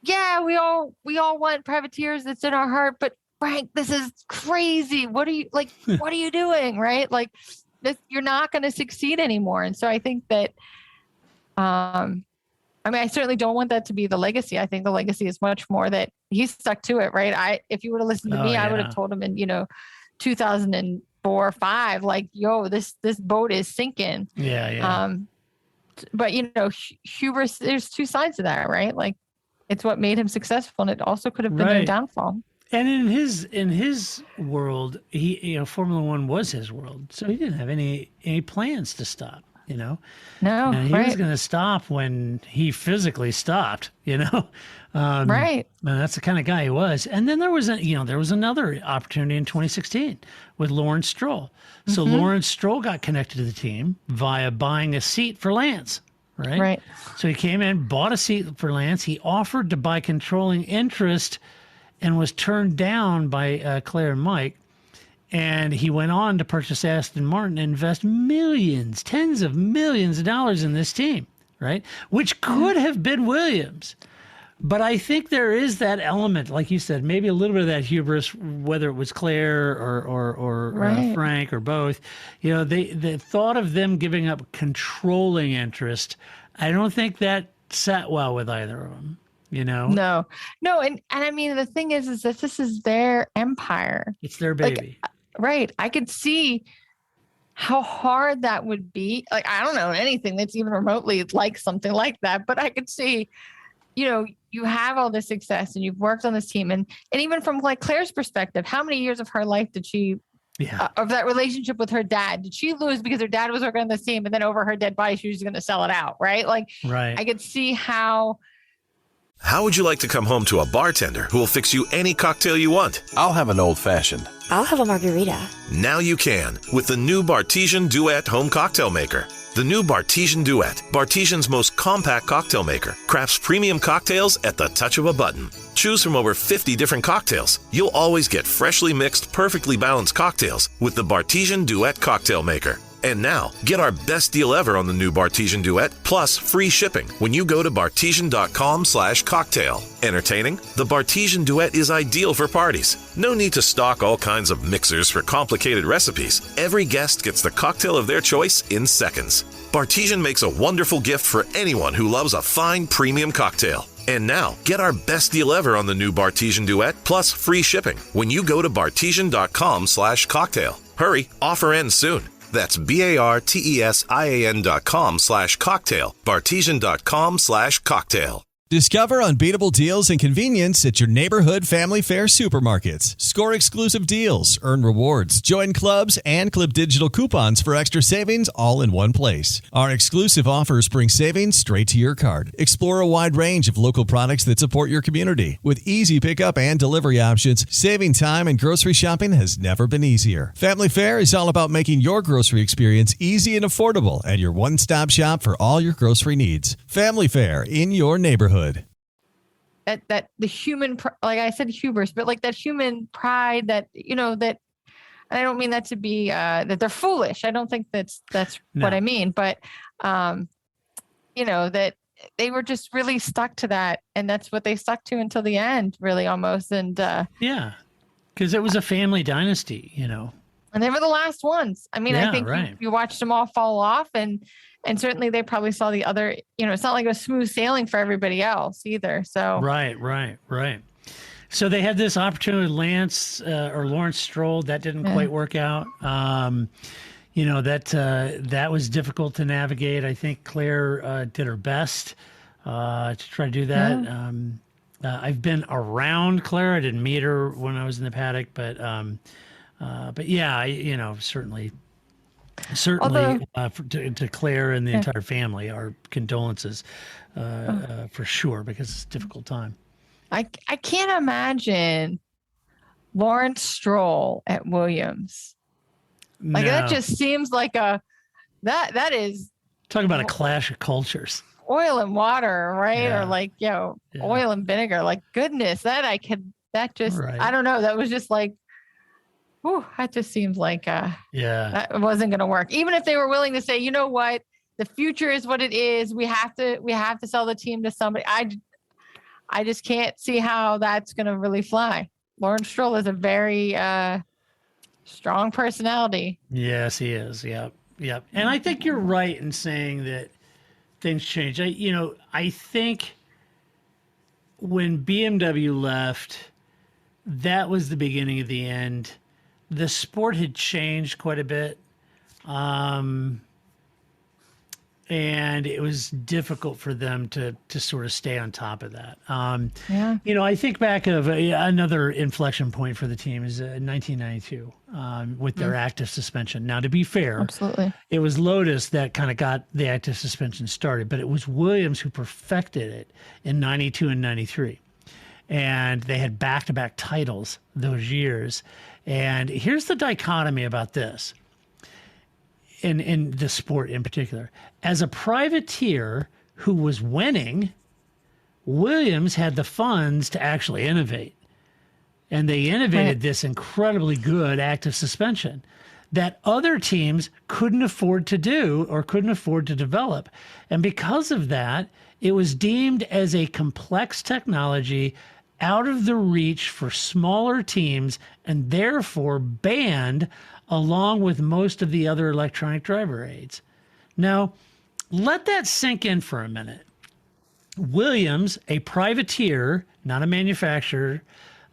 yeah, we all want privateers. That's in our heart, but Frank, this is crazy. What are you doing? Right? Like this, you're not going to succeed anymore. And so I think that, I certainly don't want that to be the legacy. I think the legacy is much more that he stuck to it, right? If you would have listened to me, I would have told him in, 2004 or 2005, like, yo, this boat is sinking. Yeah. But hubris, there's 2 sides to that, right? Like it's what made him successful, and it also could have been their downfall. And in his world, he, Formula One was his world, so he didn't have any plans to stop. No, and he was going to stop when he physically stopped. Right. And that's the kind of guy he was. And then there was another opportunity in 2016 with Lawrence Stroll. So Lawrence Stroll got connected to the team via buying a seat for Lance. Right. Right. So he came in, bought a seat for Lance. He offered to buy controlling interest, and was turned down by Claire and Mike. And he went on to purchase Aston Martin and invest millions, tens of millions of dollars in this team, right? Which could have been Williams. But I think there is that element, like you said, maybe a little bit of that hubris, whether it was Claire or Frank or both. The thought of them giving up controlling interest, I don't think that sat well with either of them. No. And I mean, the thing is that this is their empire. It's their baby. Right. I could see how hard that would be. Like, I don't know anything that's even remotely like something like that, but I could see, you have all this success and you've worked on this team. And even from like Claire's perspective, how many years of her life did she, of that relationship with her dad, did she lose because her dad was working on this team, and then over her dead body, she was going to sell it out. Right. Like, I could see how. How would you like to come home to a bartender who will fix you any cocktail you want? I'll have an old-fashioned. I'll have a margarita. Now you can with the new Bartesian Duet home cocktail maker. The new Bartesian Duet, Bartesian's most compact cocktail maker, crafts premium cocktails at the touch of a button. Choose from over 50 different cocktails. You'll always get freshly mixed, perfectly balanced cocktails with the Bartesian Duet cocktail maker. And now, get our best deal ever on the new Bartesian Duet, plus free shipping when you go to bartesian.com/cocktail. Entertaining? The Bartesian Duet is ideal for parties. No need to stock all kinds of mixers for complicated recipes. Every guest gets the cocktail of their choice in seconds. Bartesian makes a wonderful gift for anyone who loves a fine premium cocktail. And now, get our best deal ever on the new Bartesian Duet, plus free shipping when you go to bartesian.com/cocktail. Hurry, offer ends soon. That's BARTESIAN.com/cocktail, bartesian.com/cocktail. Discover unbeatable deals and convenience at your neighborhood family fare supermarkets. Score exclusive deals, earn rewards, join clubs, and clip digital coupons for extra savings all in one place. Our exclusive offers bring savings straight to your card. Explore a wide range of local products that support your community. With easy pickup and delivery options, saving time and grocery shopping has never been easier. Family Fare is all about making your grocery experience easy and affordable and your one-stop shop for all your grocery needs. Family Fare in your neighborhood. That the human, like I said, hubris, but like that human pride that, that, and I don't mean that to be, that they're foolish. I don't think that's what I mean, but, that they were just really stuck to that. And that's what they stuck to until the end, really almost. And, yeah, because it was a family dynasty, and they were the last ones. I mean, I think you watched them all fall off, and certainly they probably saw the other, it's not like it was smooth sailing for everybody else either. So right. So they had this opportunity with Lawrence Stroll. That didn't quite work out. That was difficult to navigate. I think Claire did her best to try to do that. Yeah. I've been around Claire. I didn't meet her when I was in the paddock, but yeah, certainly Although, to Claire and the entire family, our condolences for sure, because it's a difficult time. I can't imagine Lawrence Stroll at Williams. Like that just seems like that is talk about a clash of cultures. Oil and water, right? Yeah. Or like, oil and vinegar. Like goodness, I don't know. That was just like, that just seems like that wasn't going to work. Even if they were willing to say, you know what, the future is what it is. We have to sell the team to somebody. I just can't see how that's going to really fly. Lawrence Stroll is a very strong personality. Yes, he is. Yep. And I think you're right in saying that things change. I think when BMW left, that was the beginning of the end. The sport had changed quite a bit, and it was difficult for them to sort of stay on top of that. I think back of another inflection point for the team is 1992 with their active suspension. Now, to be fair, absolutely, it was Lotus that kind of got the active suspension started, but it was Williams who perfected it in 92 and 93. And they had back-to-back titles those years. And here's the dichotomy about this, in the sport in particular. As a privateer who was winning, Williams had the funds to actually innovate. And they innovated this incredibly good active suspension that other teams couldn't afford to do or couldn't afford to develop. And because of that, it was deemed as a complex technology out of the reach for smaller teams and therefore banned along with most of the other electronic driver aids. Now, let that sink in for a minute. Williams, a privateer, not a manufacturer,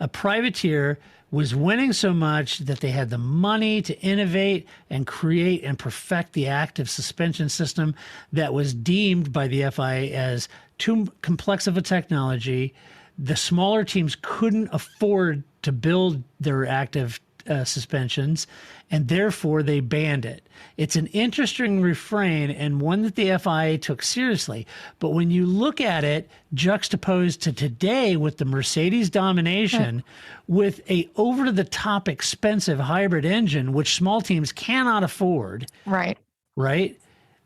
a privateer, was winning so much that they had the money to innovate and create and perfect the active suspension system that was deemed by the FIA as too complex of a technology. The smaller teams couldn't afford to build their active suspensions, and therefore they banned it. It's an interesting refrain and one that the FIA took seriously. But when you look at it juxtaposed to today with the Mercedes domination, with a over-the-top expensive hybrid engine, which small teams cannot afford, right?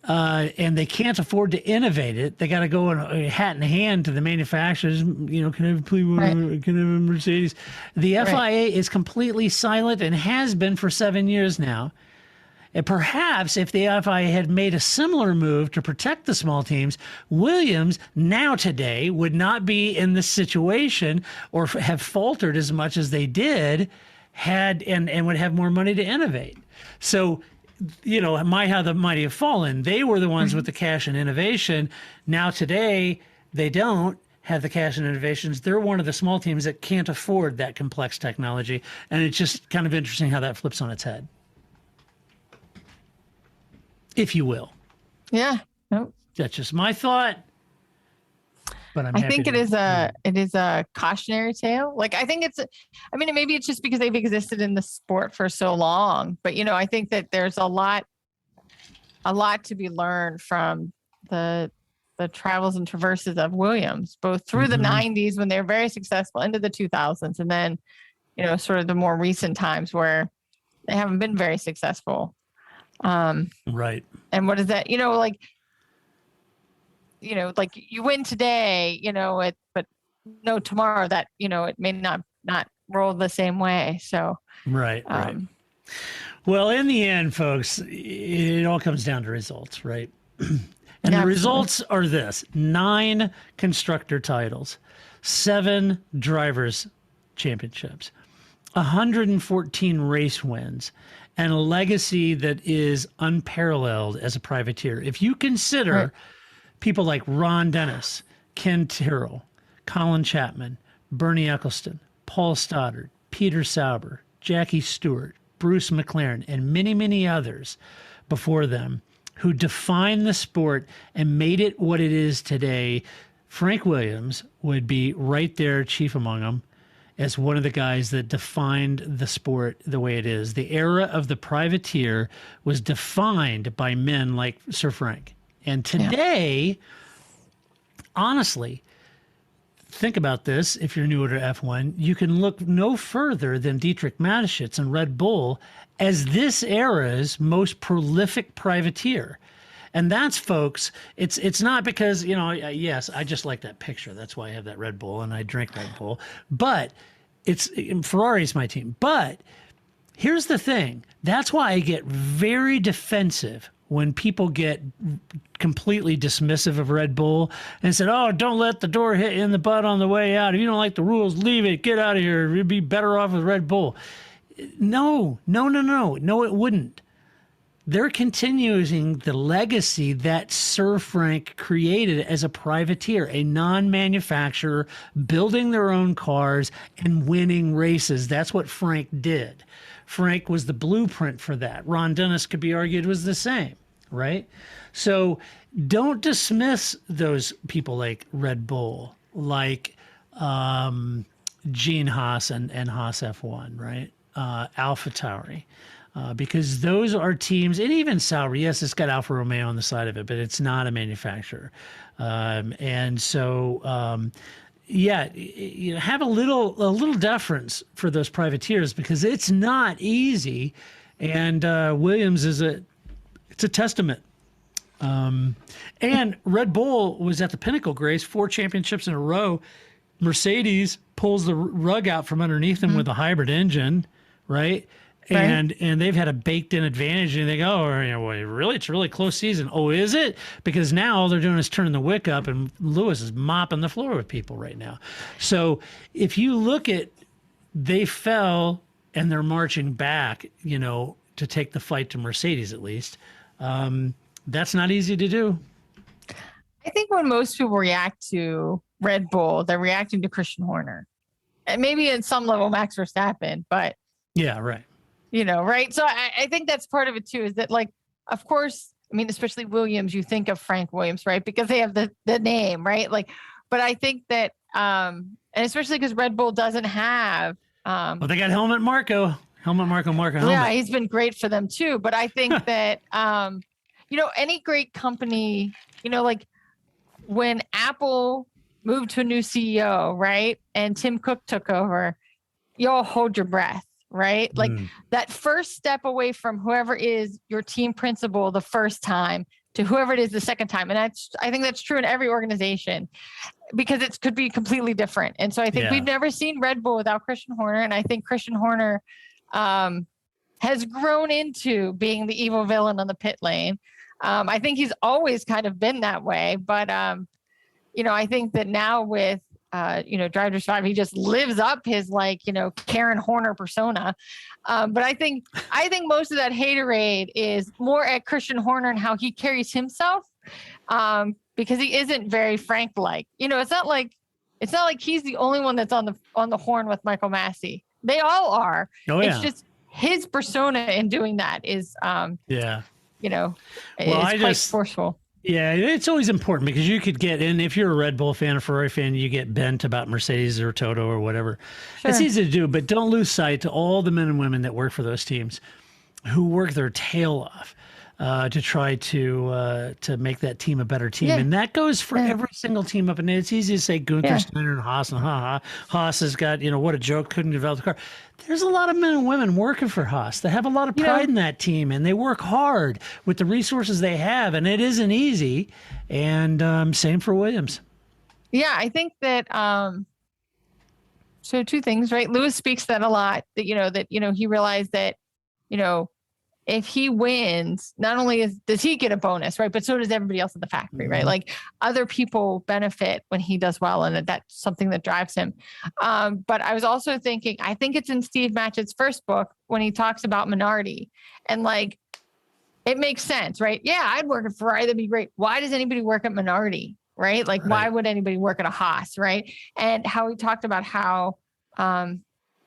And they can't afford to innovate it. They got to go hat in hand to the manufacturers. Can I have a Mercedes? The FIA is completely silent and has been for 7 years now. And perhaps if the FIA had made a similar move to protect the small teams, Williams now today would not be in this situation or have faltered as much as they did and would have more money to innovate. So, how the mighty have fallen. They were the ones with the cash and innovation. Now today, they don't have the cash and innovations. They're one of the small teams that can't afford that complex technology. And it's just kind of interesting how that flips on its head, if you will. Yeah. Nope. That's just my thought. but I think it is a cautionary tale. Like, I think maybe it's just because they've existed in the sport for so long, but I think that there's a lot to be learned from the travels and traverses of Williams, both through the 90s when they were very successful into the 2000s. And then, sort of the more recent times where they haven't been very successful. Right. And what is that, like you win today, but no, tomorrow that, it may not roll the same way. So, right. Well, in the end, folks, it all comes down to results, right? And the results are this: 9 constructor titles, 7 drivers championships, 114 race wins, and a legacy that is unparalleled as a privateer. If you consider people like Ron Dennis, Ken Tyrrell, Colin Chapman, Bernie Eccleston, Paul Stoddard, Peter Sauber, Jackie Stewart, Bruce McLaren, and many, many others before them who defined the sport and made it what it is today, Frank Williams would be right there, chief among them, as one of the guys that defined the sport the way it is. The era of the privateer was defined by men like Sir Frank. And today, honestly, think about this. If you're new to F1, you can look no further than Dietrich Mateschitz and Red Bull as this era's most prolific privateer. And that's, folks, it's not because, yes, I just like that picture. That's why I have that Red Bull and I drink Red Bull. But Ferrari's my team. But here's the thing. That's why I get very defensive when people get completely dismissive of Red Bull and said, oh, don't let the door hit you in the butt on the way out. If you don't like the rules, leave it. Get out of here. You'd be better off with Red Bull. No, it wouldn't. They're continuing the legacy that Sir Frank created as a privateer, a non-manufacturer, building their own cars and winning races. That's what Frank did. Frank was the blueprint for that. Ron Dennis could be argued was the same, right? So don't dismiss those people like Red Bull, like Gene Haas and Haas F1, right? AlphaTauri, because those are teams, and even Sauber, yes, it's got Alfa Romeo on the side of it, but it's not a manufacturer. And so, have a little deference for those privateers because it's not easy. And Williams it's a testament. And Red Bull was at the pinnacle, Grace, 4 championships in a row. Mercedes pulls the rug out from underneath them with a hybrid engine, right? And they've had a baked-in advantage, and they go, really, it's a really close season. Oh, is it? Because now all they're doing is turning the wick up, and Lewis is mopping the floor with people right now. So if you look at, they fell and they're marching back, to take the fight to Mercedes at least. That's not easy to do. I think when most people react to Red Bull, they're reacting to Christian Horner, and maybe at some level Max Verstappen, but yeah, right. Right. So I think that's part of it too, is that, like, of course, especially Williams, you think of Frank Williams, right? Because they have the name, right? Like, but I think that, and especially because Red Bull doesn't have, well, they got Helmut Marko. Yeah, he's been great for them too. But I think that, any great company, like when Apple moved to a new CEO, right? And Tim Cook took over, you all hold your breath. Right? Like that first step away from whoever is your team principal the first time to whoever it is the second time. And I think that's true in every organization because it could be completely different. And so I think we've never seen Red Bull without Christian Horner. And I think Christian Horner has grown into being the evil villain on the pit lane. I think he's always kind of been that way. But, I think that now with, Drive to Survive, he just lives up his Karen Horner persona. But I think most of that haterade is more at Christian Horner and how he carries himself, because he isn't very Frank-like. It's not like he's the only one that's on the horn with Michael Massey. They all are. Oh, yeah. It's just his persona in doing that is, is quite forceful. Yeah, it's always important because you could get, and if you're a Red Bull fan or Ferrari fan, you get bent about Mercedes or Toto or whatever. Sure. It's easy to do, but don't lose sight to all the men and women that work for those teams who work their tail off to try to make that team a better team. Yeah. And that goes for every single team up. And it's easy to say Gunther Steiner and Haas, and Haas has got, what a joke, couldn't develop the car. There's a lot of men and women working for Haas. They have a lot of pride in that team, and they work hard with the resources they have, and it isn't easy. And same for Williams. Yeah, I think that so two things, right? Lewis speaks that a lot, that he realized that, if he wins, not only does he get a bonus, right? But so does everybody else at the factory, right? Like other people benefit when he does well, and that's something that drives him. But I was also thinking, I think it's in Steve Matchett's first book when he talks about Minardi, and like, it makes sense, right? Yeah, I'd work at Ferrari. That'd be great. Why does anybody work at Minardi, right? Like, why would anybody work at a Haas, right? And how he talked about how,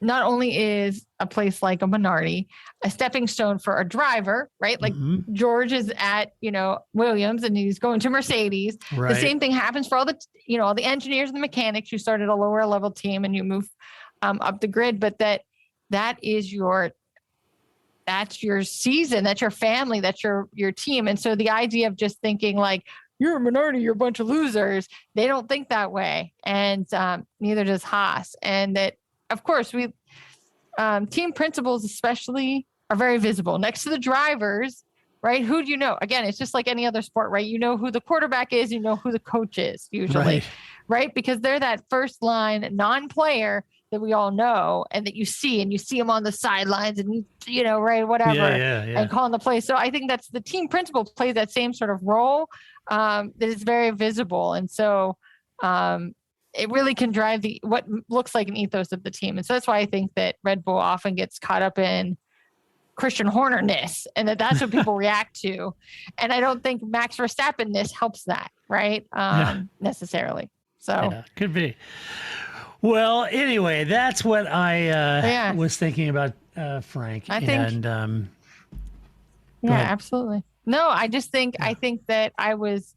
not only is a place like a Minardi a stepping stone for a driver, right? Like George is at, Williams and he's going to Mercedes. Right. The same thing happens for all the, all the engineers and the mechanics. You start at a lower level team and you move up the grid, but that's your season, that's your family, that's your team. And so the idea of just thinking like, you're a Minardi, you're a bunch of losers, they don't think that way. And neither does Haas. And that, of course, we team principals especially are very visible next to the drivers, right? Who do you know? Again, it's just like any other sport, right? You know who the quarterback is, you know who the coach is usually, right? Because they're that first line non-player that we all know and that you see them on the sidelines and, right, whatever, and calling the play. So I think that's the team principal plays that same sort of role that is very visible. And so, it really can drive what looks like an ethos of the team. And so that's why I think that Red Bull often gets caught up in Christian Horner-ness and that's what people react to. And I don't think Max Verstappen-ness helps that, right? Necessarily. So could be. Well, anyway, that's what I was thinking about Frank. I think, absolutely. No, I just think, I think that I was,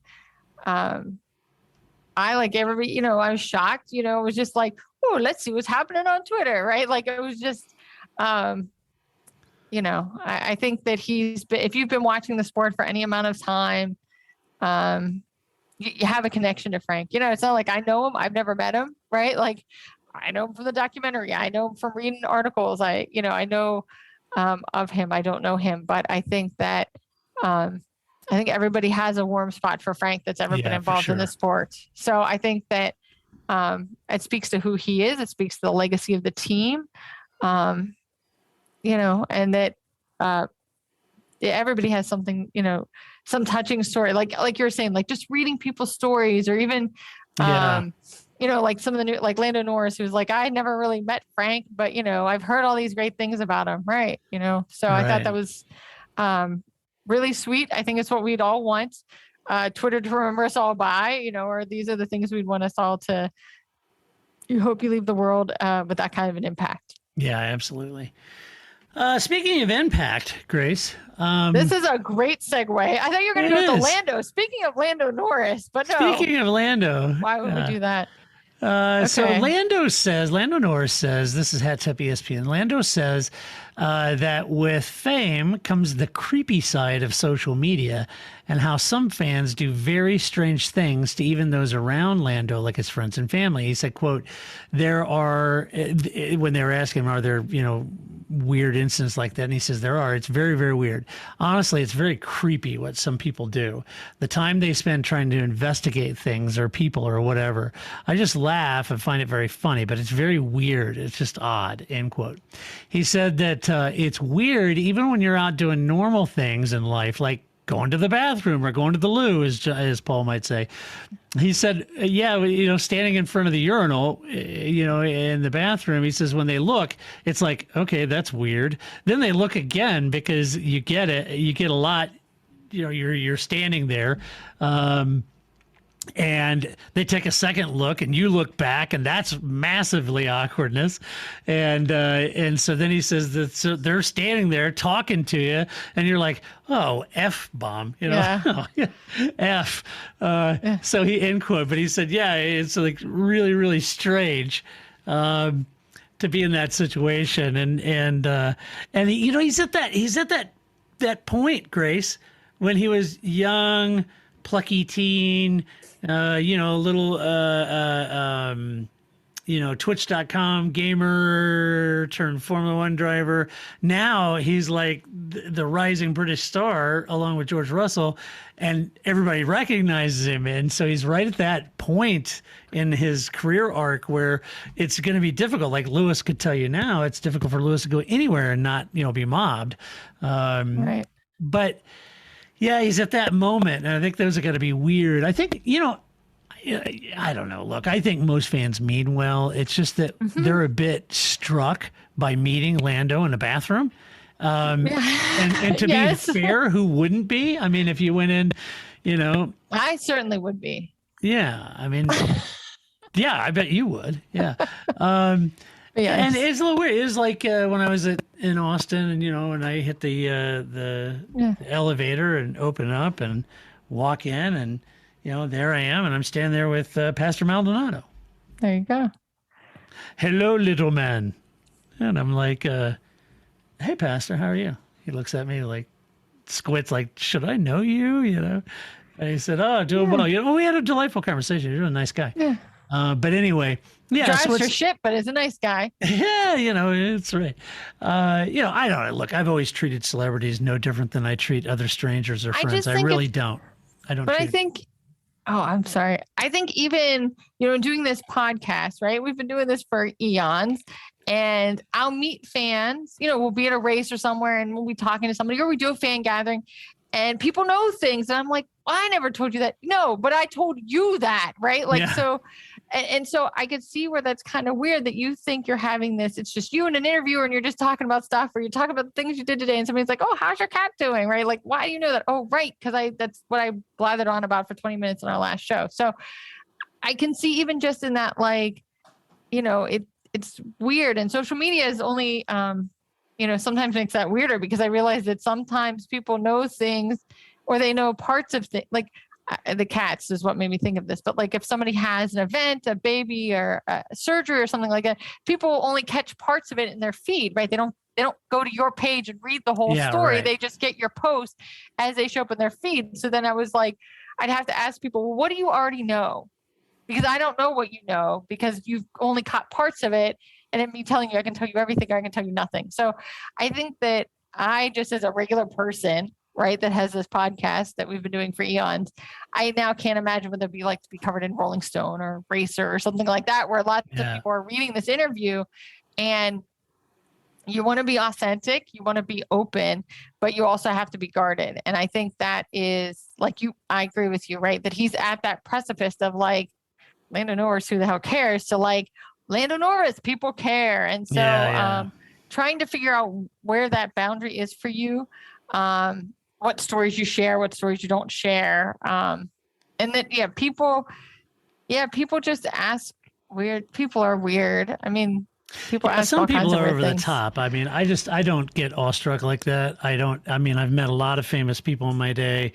I like everybody, I was shocked, it was just like, oh, let's see what's happening on Twitter, right? Like it was just, I think that if you've been watching the sport for any amount of time, you have a connection to Frank. It's not like I know him, I've never met him, right? Like I know him from the documentary. I know him from reading articles. I know of him. I don't know him, but I think that, I think everybody has a warm spot for Frank that's ever been involved in the sport. So I think that it speaks to who he is. It speaks to the legacy of the team, and that everybody has something, some touching story. Like you're saying, like just reading people's stories or even, like some of the new, like Lando Norris, who's like, I never really met Frank, but, I've heard all these great things about him. Right. So I thought that was really sweet. I think it's what we'd all want Twitter to remember us all by, or these are the things we'd want us all to. You hope you leave the world with that kind of an impact. Yeah, absolutely. Speaking of impact, Grace. This is a great segue. I thought you were going to go with Lando. Speaking of Lando Norris, but no. Speaking of Lando. Why would we do that? So Lando Norris says, this is Hat Tip ESPN. Lando says that with fame comes the creepy side of social media and how some fans do very strange things to even those around Lando, like his friends and family. He said, quote, there are, when they were asking him, are there, weird incidents like that? And he says there are. It's very, very weird. Honestly, it's very creepy what some people do. The time they spend trying to investigate things or people or whatever. I just laugh and find it very funny, but it's very weird. It's just odd, end quote. He said that it's weird even when you're out doing normal things in life, like going to the bathroom or going to the loo, as Paul might say. He said, standing in front of the urinal, in the bathroom, he says, when they look, it's like, okay, that's weird. Then they look again because you get a lot, you're standing there. And they take a second look, and you look back, and that's massively awkwardness. And so then he says that so they're standing there talking to you, and you're like, "Oh, F bomb," F. So he end quote, but he said, "Yeah, it's like really, really strange to be in that situation." And he, he's at that point, Grace, when he was young, plucky teen. Little, Twitch.com gamer turned Formula One driver. Now he's like the rising British star along with George Russell, and everybody recognizes him. And so he's right at that point in his career arc where it's going to be difficult. Like Lewis could tell you now, it's difficult for Lewis to go anywhere and not, be mobbed. Right. But yeah, he's at that moment, and I think those are going to be weird. I think, I don't know. Look, I think most fans mean well. It's just that they're a bit struck by meeting Lando in the bathroom. And to be fair, who wouldn't be? I mean, if you went in, I certainly would be. Yeah, I mean, yeah, I bet you would. Yeah. Yes. And it's a little weird. It was like when I was in Austin, and and I hit the elevator and open up and walk in, and there I am, and I'm standing there with Pastor Maldonado. There you go. Hello, little man. And I'm like, "Hey, Pastor, how are you?" He looks at me like squints, like, "Should I know you?" And he said, "Oh, doing well." We had a delightful conversation. You're a nice guy. Yeah. But anyway, yeah. Drives for shit, but is a nice guy. Yeah, it's right. I don't know. Look, I've always treated celebrities no different than I treat other strangers or friends. I really don't. I don't. But I think, I'm sorry. I think even, doing this podcast, right? We've been doing this for eons, and I'll meet fans, we'll be at a race or somewhere, and we'll be talking to somebody, or we do a fan gathering, and people know things. And I'm like, well, I never told you that. No, but I told you that, right? Like, so. And so I could see where that's kind of weird that you think you're having this. It's just you and an interviewer, and you're just talking about stuff, or you're talking about the things you did today. And somebody's like, "Oh, how's your cat doing?" Right? Like, why do you know that? Oh, right. Because that's what I blathered on about for 20 minutes in our last show. So I can see even just in that, like, it's weird. And social media is only, sometimes makes that weirder, because I realize that sometimes people know things, or they know parts of things. Like, the cats is what made me think of this, but like if somebody has an event, a baby, or a surgery or something like that, people only catch parts of it in their feed, right? They don't go to your page and read the whole story. Right. They just get your post as they show up in their feed. So then I was like, I'd have to ask people, well, what do you already know? Because I don't know what you know, because you've only caught parts of it. And in me telling you, I can tell you everything, or I can tell you nothing. So I think that I, just as a regular person, right, that has this podcast that we've been doing for eons, I now can't imagine what it'd be like to be covered in Rolling Stone or Racer or something like that, where lots of people are reading this interview, and you want to be authentic, you want to be open, but you also have to be guarded. And I think that is like I agree with you, right? That he's at that precipice of like, Lando Norris, who the hell cares, to like, Lando Norris, people care. And so trying to figure out where that boundary is for you, what stories you share, what stories you don't share. And that, people just ask weird. People are weird. I mean, people ask some all kinds people of are weird over things. the top. I mean, I don't get awestruck like that. I've met a lot of famous people in my day.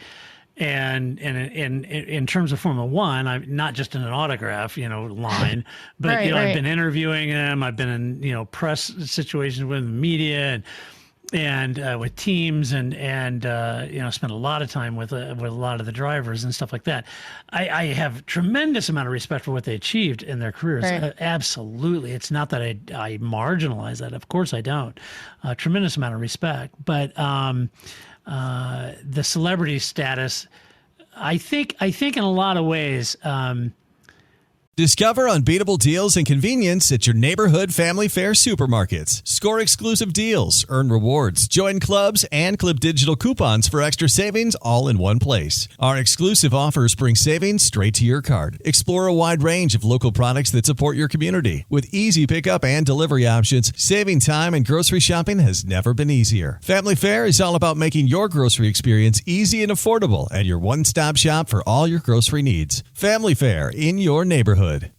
And in terms of Formula One, I'm not just in an autograph, line, but I've been interviewing them. I've been in press situations with the media and with teams and spent a lot of time with a lot of the drivers and stuff like that. I have tremendous amount of respect for what they achieved in their careers. Right. Absolutely, it's not that I marginalize that. Of course, I don't. Tremendous amount of respect, but. The celebrity status, I think in a lot of ways. Discover unbeatable deals and convenience at your neighborhood family fare supermarkets. Score exclusive deals, earn rewards, join clubs, and clip digital coupons for extra savings all in one place. Our exclusive offers bring savings straight to your card. Explore a wide range of local products that support your community. With easy pickup and delivery options, saving time and grocery shopping has never been easier. Family Fare is all about making your grocery experience easy and affordable, and your one-stop shop for all your grocery needs. Family Fair in your neighborhood.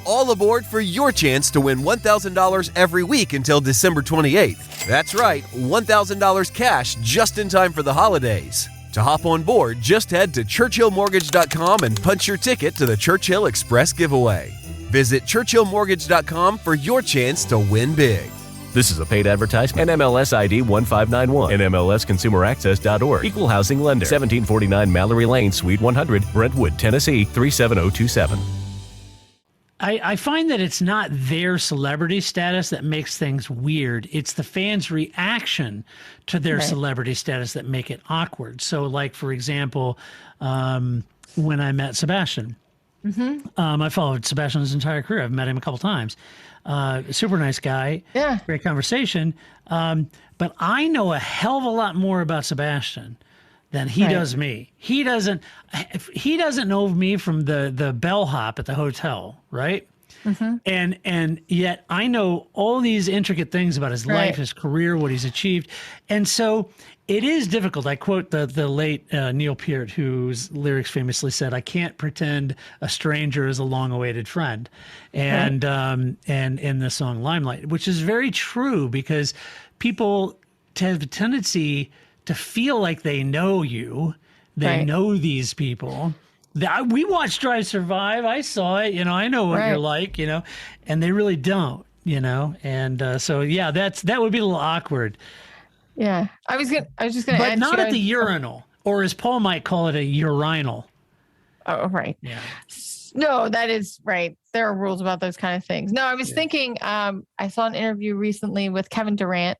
All aboard for your chance to win $1,000 every week until December 28th. That's right, $1,000 cash just in time for the holidays. To hop on board, just head to churchillmortgage.com and punch your ticket to the Churchill Express giveaway. Visit churchillmortgage.com for your chance to win big. This is a paid advertisement. NMLS ID 1591. NMLSconsumeraccess.org. Equal housing lender. 1749 Mallory Lane, Suite 100, Brentwood, Tennessee 37027. I find that it's not their celebrity status that makes things weird. It's the fans' reaction to their celebrity status that make it awkward. So, like, for example, when I met Sebastian, I followed Sebastian's entire career. I've met him a couple times. Super nice guy. Yeah. Great conversation. But I know a hell of a lot more about Sebastian than he does me. He doesn't know of me from the bellhop at the hotel, right? And yet I know all these intricate things about his life, his career, what he's achieved. And so it is difficult. I quote the late Neil Peart, whose lyrics famously said, "I can't pretend a stranger is a long-awaited friend." And in the song Limelight, which is very true, because people have a tendency to feel like they know you, they know these people. We watched Drive Survive. I saw it. I know what you're like. And they really don't. And so yeah, that would be a little awkward. Yeah, I was just gonna. But add not at the urinal, or as Paul might call it, a urinal. Oh, right. Yeah. No, that is right. There are rules about those kind of things. No, I was thinking. I saw an interview recently with Kevin Durant,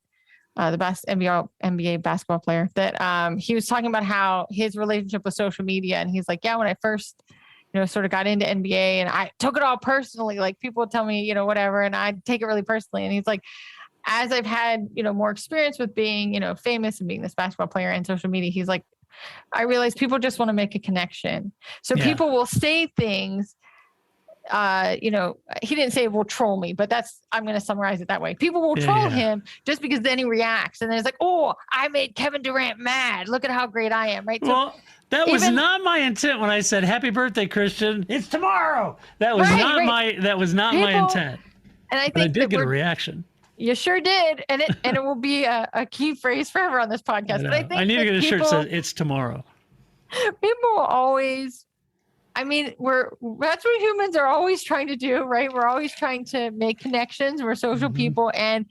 the best NBA basketball player, that he was talking about how his relationship with social media. And he's like, yeah, when I first, sort of got into NBA and I took it all personally, like people would tell me, whatever, and I'd take it really personally. And he's like, as I've had, more experience with being, famous and being this basketball player and social media, he's like, I realize people just want to make a connection. So people will say things, he didn't say will troll me, but I'm going to summarize it that way. People will troll him just because then he reacts. And then it's like, oh, I made Kevin Durant mad. Look at how great I am. Right. Well, so that was not my intent when I said, happy birthday, Christian. It's tomorrow. That was not my intent. And I think I did get a reaction. You sure did. And it will be a key phrase forever on this podcast. But I think I need to get a shirt that says it's tomorrow. People will always, that's what humans are always trying to do, right? We're always trying to make connections. We're social people. And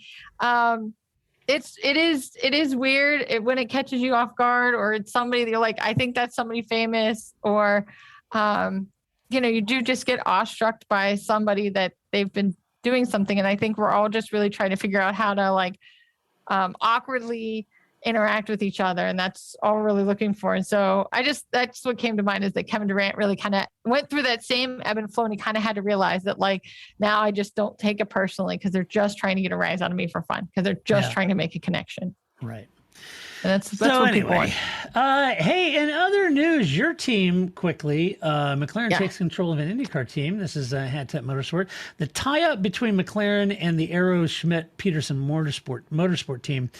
it is weird when it catches you off guard, or it's somebody that you're like, I think that's somebody famous, or, you do just get awestruck by somebody that they've been doing something. And I think we're all just really trying to figure out how to awkwardly interact with each other. And that's all we're really looking for. And so that's what came to mind, is that Kevin Durant really kind of went through that same ebb and flow. And he kind of had to realize that now I just don't take it personally, because they're just trying to get a rise out of me for fun, because they're just trying to make a connection. Right. And that's what people want. Hey, in other news, your team quickly, McLaren takes control of an IndyCar team. This is Hat-Tip Motorsport. The tie-up between McLaren and the Arrow Schmidt Peterson Motorsport team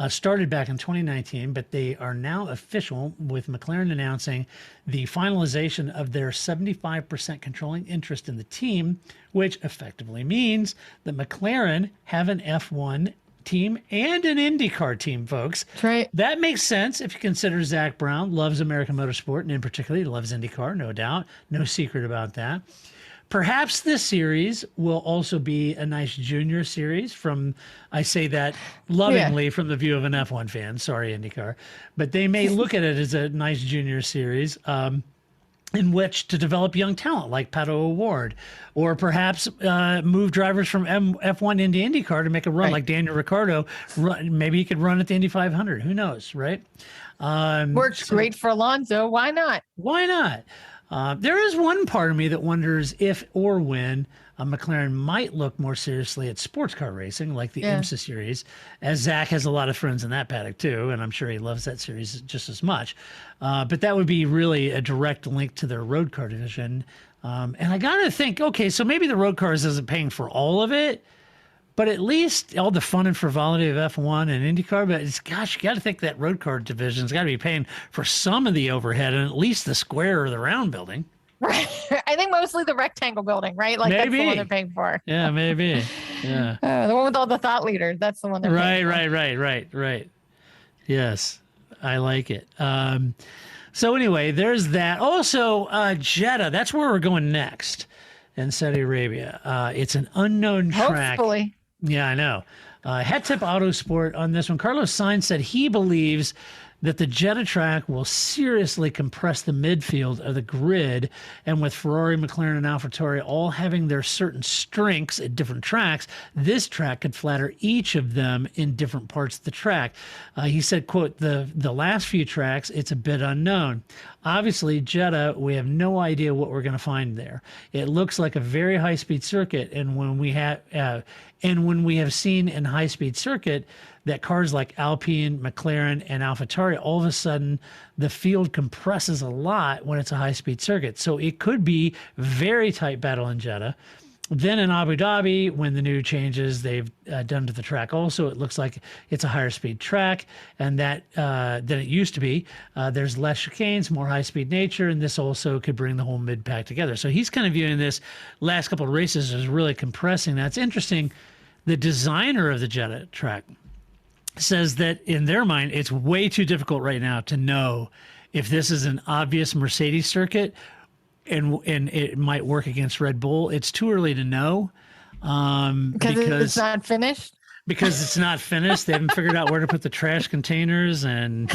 started back in 2019, but they are now official, with McLaren announcing the finalization of their 75% controlling interest in the team, which effectively means that McLaren have an F1 team and an IndyCar team, folks. That's right. That makes sense if you consider Zach Brown loves American motorsport, and in particular, he loves IndyCar, no doubt. No secret about that. Perhaps this series will also be a nice junior series I say that lovingly from the view of an F1 fan. Sorry, IndyCar. But they may look at it as a nice junior series. In which to develop young talent like Pato O'Ward, or perhaps move drivers from F1 into IndyCar to make a run like Daniel Ricciardo. Maybe he could run at the Indy 500. Who knows, right? Works great for Alonso. Why not? Why not? There is one part of me that wonders if or when McLaren might look more seriously at sports car racing, like the IMSA series, as Zach has a lot of friends in that paddock too, and I'm sure he loves that series just as much. But that would be really a direct link to their road car division. And I got to think, okay, so maybe the road cars isn't paying for all of it, but at least all the fun and frivolity of F1 and IndyCar. But you got to think that road car division's got to be paying for some of the overhead and at least the square or the round building. Right. I think mostly the rectangle building, right? Like that's the one they're paying for. Yeah, maybe. Yeah. The one with all the thought leaders. That's the one they're paying for. Right. Yes, I like it. So anyway, there's that. Also, Jeddah. That's where we're going next in Saudi Arabia. It's an unknown track. Hopefully. Yeah, I know. Head Tip Autosport on this one. Carlos Sainz said he believes that the Jeddah track will seriously compress the midfield of the grid, and with Ferrari, McLaren, and AlphaTauri all having their certain strengths at different tracks, this track could flatter each of them in different parts of the track. He said, quote, the last few tracks, it's a bit unknown. Obviously, Jeddah, we have no idea what we're going to find there. It looks like a very high-speed circuit, and when we have seen in high-speed circuit that cars like Alpine, McLaren, and AlphaTauri, all of a sudden the field compresses a lot when it's a high-speed circuit. So it could be very tight battle in Jeddah. Then in Abu Dhabi, when the new changes they've done to the track, also it looks like it's a higher speed track, and that than it used to be. There's less chicanes, more high-speed nature, and this also could bring the whole mid-pack together. So he's kind of viewing this last couple of races as really compressing. That's interesting. The designer of the Jeddah track says that in their mind, it's way too difficult right now to know if this is an obvious Mercedes circuit and it might work against Red Bull. It's too early to know. Because it's not finished? Because it's not finished. They haven't figured out where to put the trash containers and,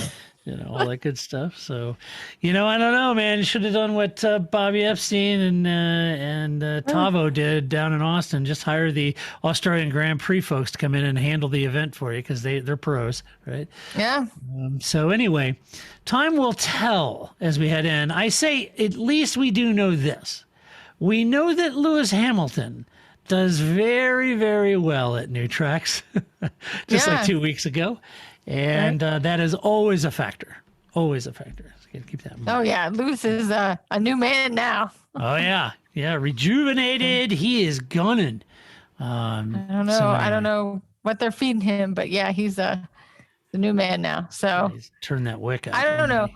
all that good stuff. So, I don't know, man. You should have done what Bobby Epstein and Tavo did down in Austin. Just hire the Australian Grand Prix folks to come in and handle the event for you because they're pros, right? Yeah. So anyway, time will tell as we head in. I say at least we do know this. We know that Lewis Hamilton does very, very well at new tracks, just like 2 weeks ago. And that is always a factor. Always a factor. So you got to keep that in mind. Oh, yeah. Lewis is a new man now. Oh, yeah. Yeah. Rejuvenated. He is gunning. I don't know. I don't know what they're feeding him, but yeah, he's the new man now. So turn that wick up. I don't know.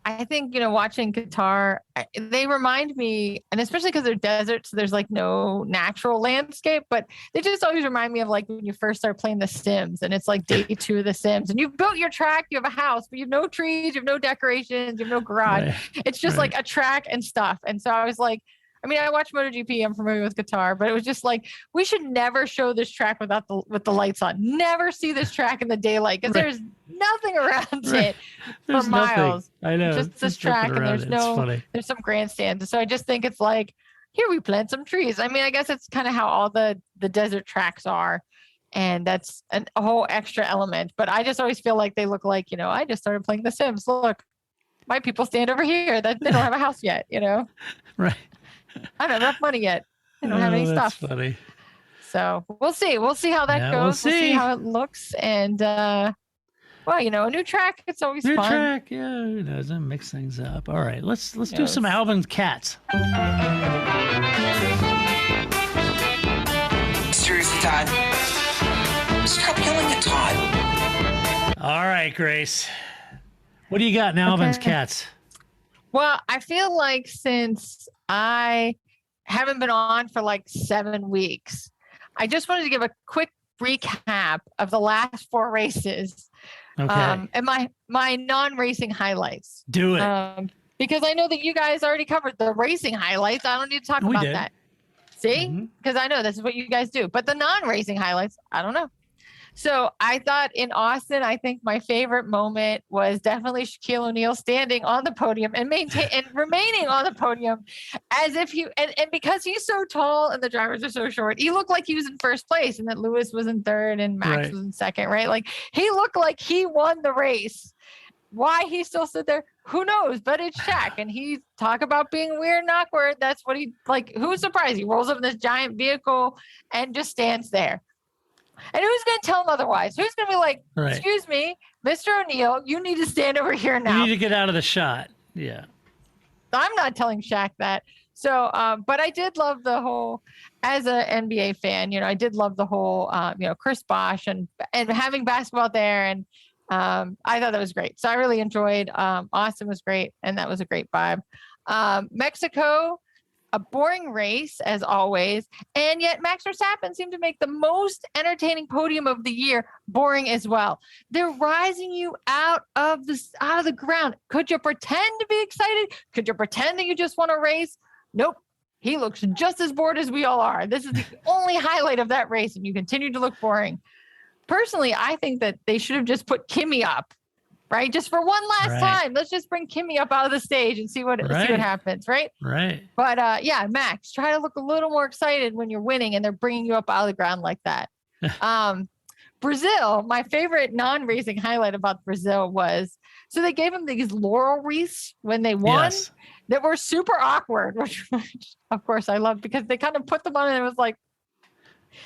I think, watching Qatar, they remind me, and especially because they're deserts, so there's like no natural landscape, but they just always remind me of like when you first start playing The Sims and it's like day 2 of The Sims and you've built your track, you have a house, but you have no trees, you have no decorations, you have no garage. Right. It's just like a track and stuff. And so I was like, I watch MotoGP. I'm familiar with Qatar, but it was just like, we should never show this track with the lights on. Never see this track in the daylight because there's nothing around it for miles. I know. Just this track, and there's some grandstands. So I just think it's like, here we plant some trees. I guess it's kind of how all the desert tracks are, and that's a whole extra element. But I just always feel like they look like, I just started playing The Sims. Look, my people stand over here. That they don't have a house yet. Right. I don't have enough money yet. I don't have any that's stuff. Funny. So we'll see. We'll see how that goes. We'll see how it looks. And a new track. It's always fun. New track, yeah. Who knows? It mix things up. All right, let's do some Alvin's Cats. Seriously, Todd. Stop yelling at Todd. All right, Grace. What do you got in Alvin's Cats? Well, I feel like since I haven't been on for like 7 weeks, I just wanted to give a quick recap of the last 4 races. Okay. And my non-racing highlights. Do it. Because I know that you guys already covered the racing highlights. I don't need to talk about that. See? Because I know this is what you guys do. But the non-racing highlights, I don't know. So I thought in Austin, I think my favorite moment was definitely Shaquille O'Neal standing on the podium and remaining on the podium as if and because he's so tall and the drivers are so short, he looked like he was in first place and that Lewis was in third and Max was in second, right? Like he looked like he won the race. Why he still stood there, who knows? But it's Shaq, and he talk about being weird and awkward. That's what he like. Who's surprised? He rolls up in this giant vehicle and just stands there. And who's going to tell him otherwise? Who's going to be like, excuse me, Mr. O'Neal, you need to stand over here now. You need to get out of the shot. Yeah. I'm not telling Shaq that. So, but I did love the whole, as an NBA fan, I did love the whole, Chris Bosh and having basketball there. And I thought that was great. So I really enjoyed, Austin was great. And that was a great vibe. Mexico, a boring race as always, and yet Max Verstappen seemed to make the most entertaining podium of the year boring as well. They're rising you out of the ground. Could you pretend to be excited? Could you pretend that you just want to race? Nope. He looks just as bored as we all are. This is the only highlight of that race, and you continue to look boring. Personally, I think that they should have just put Kimi up, right? Just for one last time. Let's just bring Kimi up out of the stage and see what happens, right? Right. But yeah, Max, try to look a little more excited when you're winning and they're bringing you up out of the ground like that. Brazil, my favorite non-racing highlight about Brazil was, so they gave him these laurel wreaths when they won that were super awkward, which of course I love because they kind of put them on and it was like,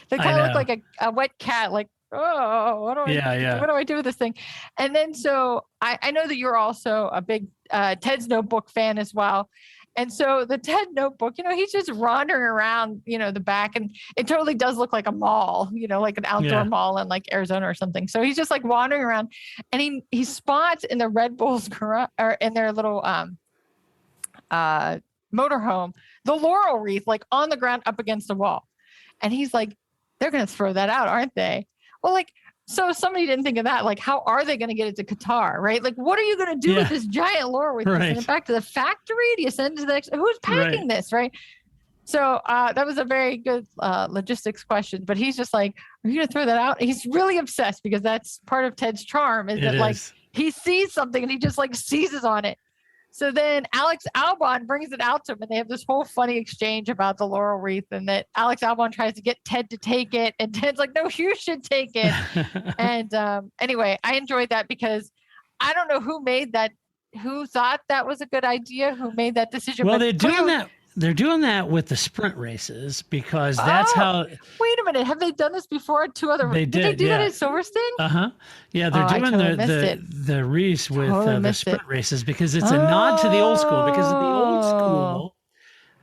they kind of look like a wet cat, like, oh, what do I do with this thing? And then so I know that you're also a big Ted's Notebook fan as well. And so the Ted Notebook, he's just wandering around, the back, and it totally does look like a mall, like an outdoor mall in like Arizona or something. So he's just like wandering around, and he spots in the Red Bull's garage or in their little motorhome, the laurel wreath, like on the ground up against the wall. And he's like, they're going to throw that out, aren't they? Well, like, so somebody didn't think of that. Like, how are they going to get it to Qatar, right? Like, what are you going to do with this giant laurel wreath? Send it back to the factory? Do you send it to the next? Who's packing this, right? So that was a very good logistics question. But he's just like, are you going to throw that out? He's really obsessed because that's part of Ted's charm like he sees something and he just like seizes on it. So then Alex Albon brings it out to him, and they have this whole funny exchange about the laurel wreath, and that Alex Albon tries to get Ted to take it, and Ted's like, no, you should take it. And anyway, I enjoyed that because I don't know who thought that was a good idea, who made that decision. Well, they're doing that with the sprint races because that's how. Wait a minute, have they done this before? Did they do that at Silverstone? Yeah, they're doing the race with the sprint races because it's a nod to the old school. Because in the old school,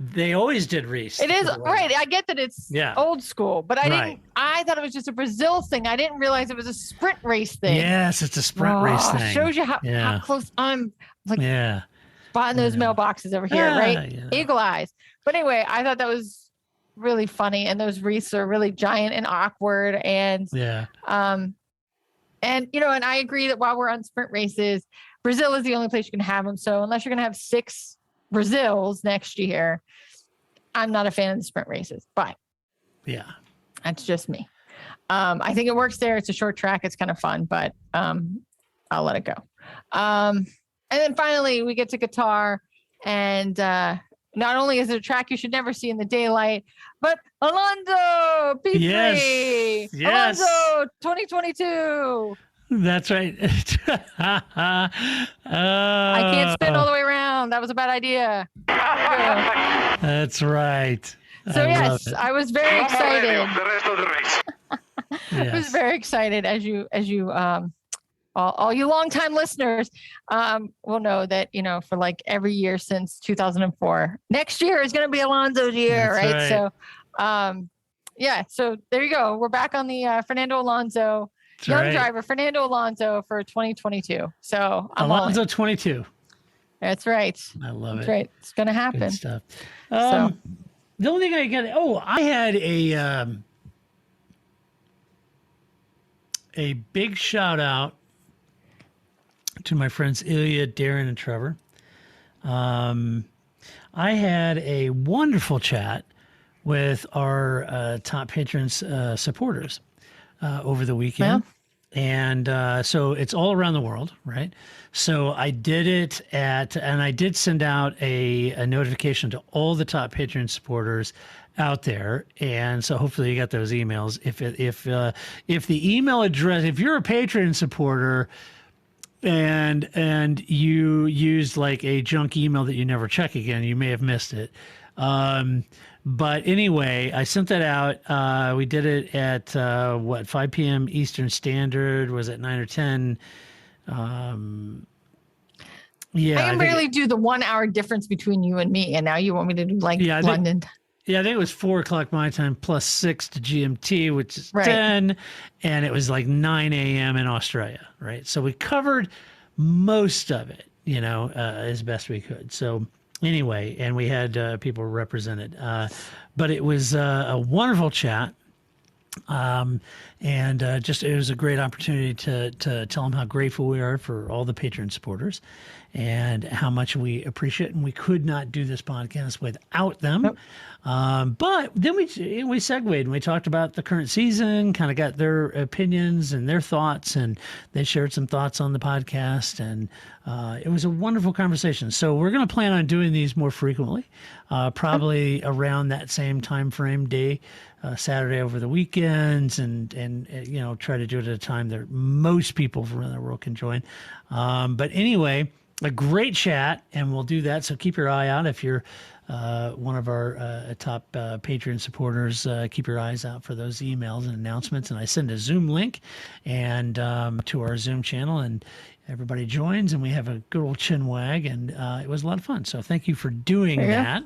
they always did race. It is right. I get that it's old school, but I thought it was just a Brazil thing. I didn't realize it was a sprint race thing. Yes, it's a sprint race thing. Shows you how close I'm. Like, spotting those mailboxes over here, right? Yeah. Eagle eyes. But anyway, I thought that was really funny, and those wreaths are really giant and awkward, and and I agree that while we're on sprint races, Brazil is the only place you can have them. So unless you're going to have 6 Brazils next year, I'm not a fan of the sprint races. But that's just me. I think it works there. It's a short track. It's kind of fun, but I'll let it go. And then finally, we get to Qatar, and not only is it a track you should never see in the daylight, but Alonso P3, Alonso 2022. That's right. I can't spin all the way around. That was a bad idea. That's right. So yes, I was very excited. I was very excited as you. All you longtime listeners will know that, for like every year since 2004, next year is going to be Alonso's year, right? So, so there you go. We're back on the Fernando Alonso, driver, Fernando Alonso for 2022. So Alonso 22. That's right. I love it. That's right. It's going to happen. Good stuff. The only thing I got, I had a big shout out to my friends Ilya, Darren, and Trevor. I had a wonderful chat with our top patrons, supporters over the weekend. And so it's all around the world, right? So I did it and I did send out a notification to all the top patron supporters out there. And so hopefully you got those emails. If the email address, if you're a patron supporter, and you used like a junk email that you never check again, you may have missed it. But anyway, I sent that out. We did it at 5 p.m. Eastern Standard. Was it 9 or 10? I can barely do the 1 hour difference between you and me, and now you want me to do London. I think it was 4 o'clock my time plus 6 to GMT, which is 10, and it was like 9 a.m. in Australia, right? So we covered most of it, as best we could. So Anyway, and we had people represented. But it was a wonderful chat. Just it was a great opportunity to tell them how grateful we are for all the Patreon supporters and how much we appreciate it. And we could not do this podcast without them. Nope. But then we segued and we talked about the current season, kind of got their opinions and their thoughts, and they shared some thoughts on the podcast. And it was a wonderful conversation. So we're going to plan on doing these more frequently, probably around that same time frame day. Saturday over the weekends, and try to do it at a time that most people from around the world can join. But anyway, a great chat, and we'll do that. So keep your eye out if you're one of our top Patreon supporters. Keep your eyes out for those emails and announcements. And I send a Zoom link and to our Zoom channel, and everybody joins, and we have a good old chin wag, and it was a lot of fun. So thank you for doing that.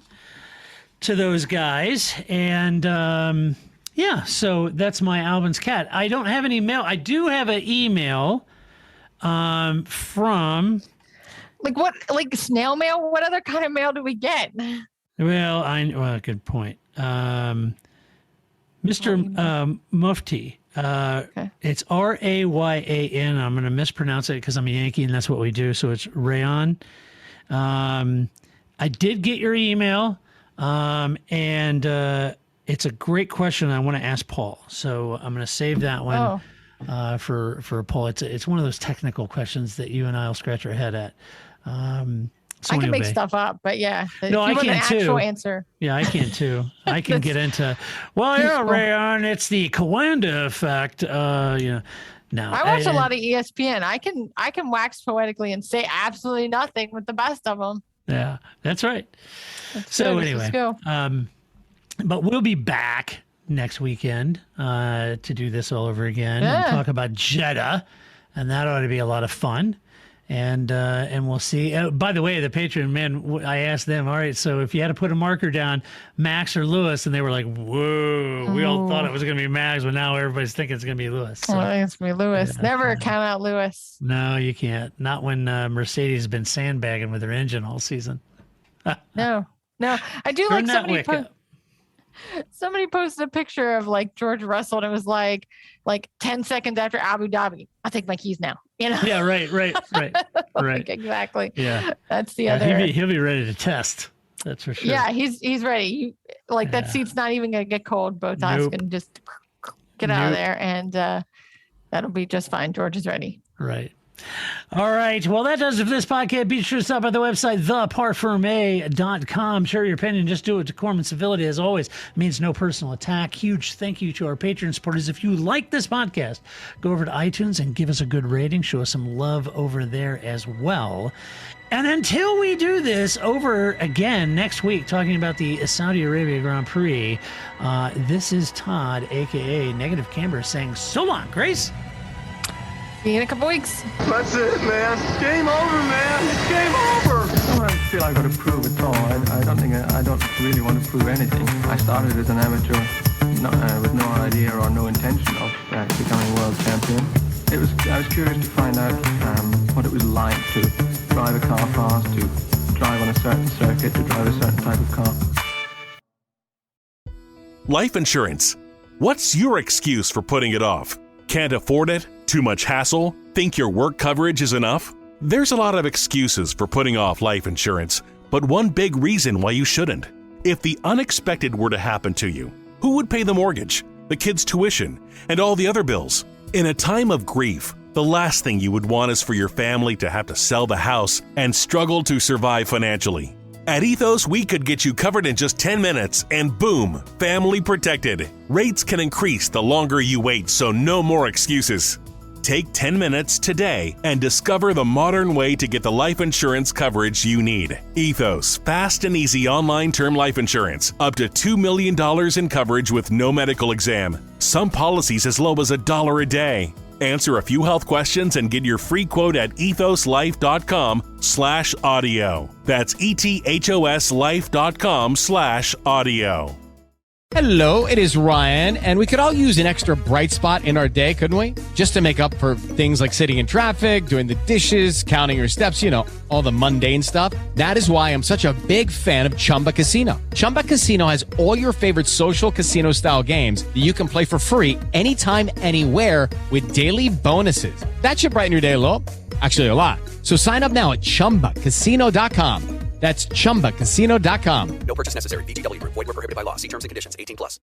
To those guys. And so that's my Alvin's cat. I don't have any mail. I do have an email from like snail mail. What other kind of mail do we get? Well, good point. Mr. Mufti. Okay. It's Rayan. I'm going to mispronounce it because I'm a Yankee and that's what we do. So it's Rayan. I did get your email. It's a great question. I want to ask Paul, so I'm going to save that one for Paul. It's one of those technical questions that you and I'll scratch our head at. I can make stuff up, but yeah, no, I can too. Actual answer. Yeah, I can too. I can get into. Well, yeah, Rayon, it's the Coanda effect. No, I watch a lot of ESPN. I can wax poetically and say absolutely nothing with the best of them. Yeah, that's right. Anyway, but we'll be back next weekend to do this all over again and talk about Jeddah, and that ought to be a lot of fun. And we'll see. By the way, the Patreon man, I asked them, all right, so if you had to put a marker down, Max or Lewis, and they were like, whoa, we all thought it was going to be Max, but now everybody's thinking it's going to be Lewis. So, I think it's going to be Lewis. Never count out Lewis. No, you can't. Not when Mercedes has been sandbagging with their engine all season. No. I do like somebody posted a picture of like George Russell, and it was like 10 seconds after Abu Dhabi. I'll take my keys now. Yeah, right. Like, exactly. Yeah, that's the other. He'll be ready to test. That's for sure. Yeah, he's ready. That seat's not even gonna get cold. Botas can just get out of there, and that'll be just fine. George is ready. Right. All right. Well, that does it for this podcast. Be sure to stop by the website, theparcfermé.com. Share your opinion. Just do it with decorum and civility. As always, it means no personal attack. Huge thank you to our Patreon supporters. If you like this podcast, go over to iTunes and give us a good rating. Show us some love over there as well. And until we do this over again next week, talking about the Saudi Arabia Grand Prix, this is Todd, a.k.a. Negative Camber, saying so long, Grace. See you in a couple weeks. That's it, man. Game over, man. It's game over. I don't feel I've got to prove at all. I don't really want to prove anything. I started as an amateur with no idea or no intention of becoming world champion. I was curious to find out what it was like to drive a car fast, to drive on a certain circuit, to drive a certain type of car. Life insurance. What's your excuse for putting it off? Can't afford it? Too much hassle? Think your work coverage is enough? There's a lot of excuses for putting off life insurance, but one big reason why you shouldn't. If the unexpected were to happen to you, who would pay the mortgage, the kids' tuition, and all the other bills? In a time of grief, the last thing you would want is for your family to have to sell the house and struggle to survive financially. At Ethos, we could get you covered in just 10 minutes and boom, family protected. Rates can increase the longer you wait, so no more excuses. Take 10 minutes today and discover the modern way to get the life insurance coverage you need. Ethos, fast and easy online term life insurance. Up to $2 million in coverage with no medical exam. Some policies as low as $1 a day. Answer a few health questions and get your free quote at ethoslife.com/audio. That's ethoslife.com/audio. Hello, it is Ryan, and we could all use an extra bright spot in our day, couldn't we? Just to make up for things like sitting in traffic, doing the dishes, counting your steps, you know, all the mundane stuff. That is why I'm such a big fan of Chumba Casino. Chumba Casino has all your favorite social casino-style games that you can play for free anytime, anywhere with daily bonuses. That should brighten your day a little. Actually, a lot. So sign up now at ChumbaCasino.com. That's ChumbaCasino.com. No purchase necessary. VGW Group. Void where prohibited by law. See terms and conditions. 18+.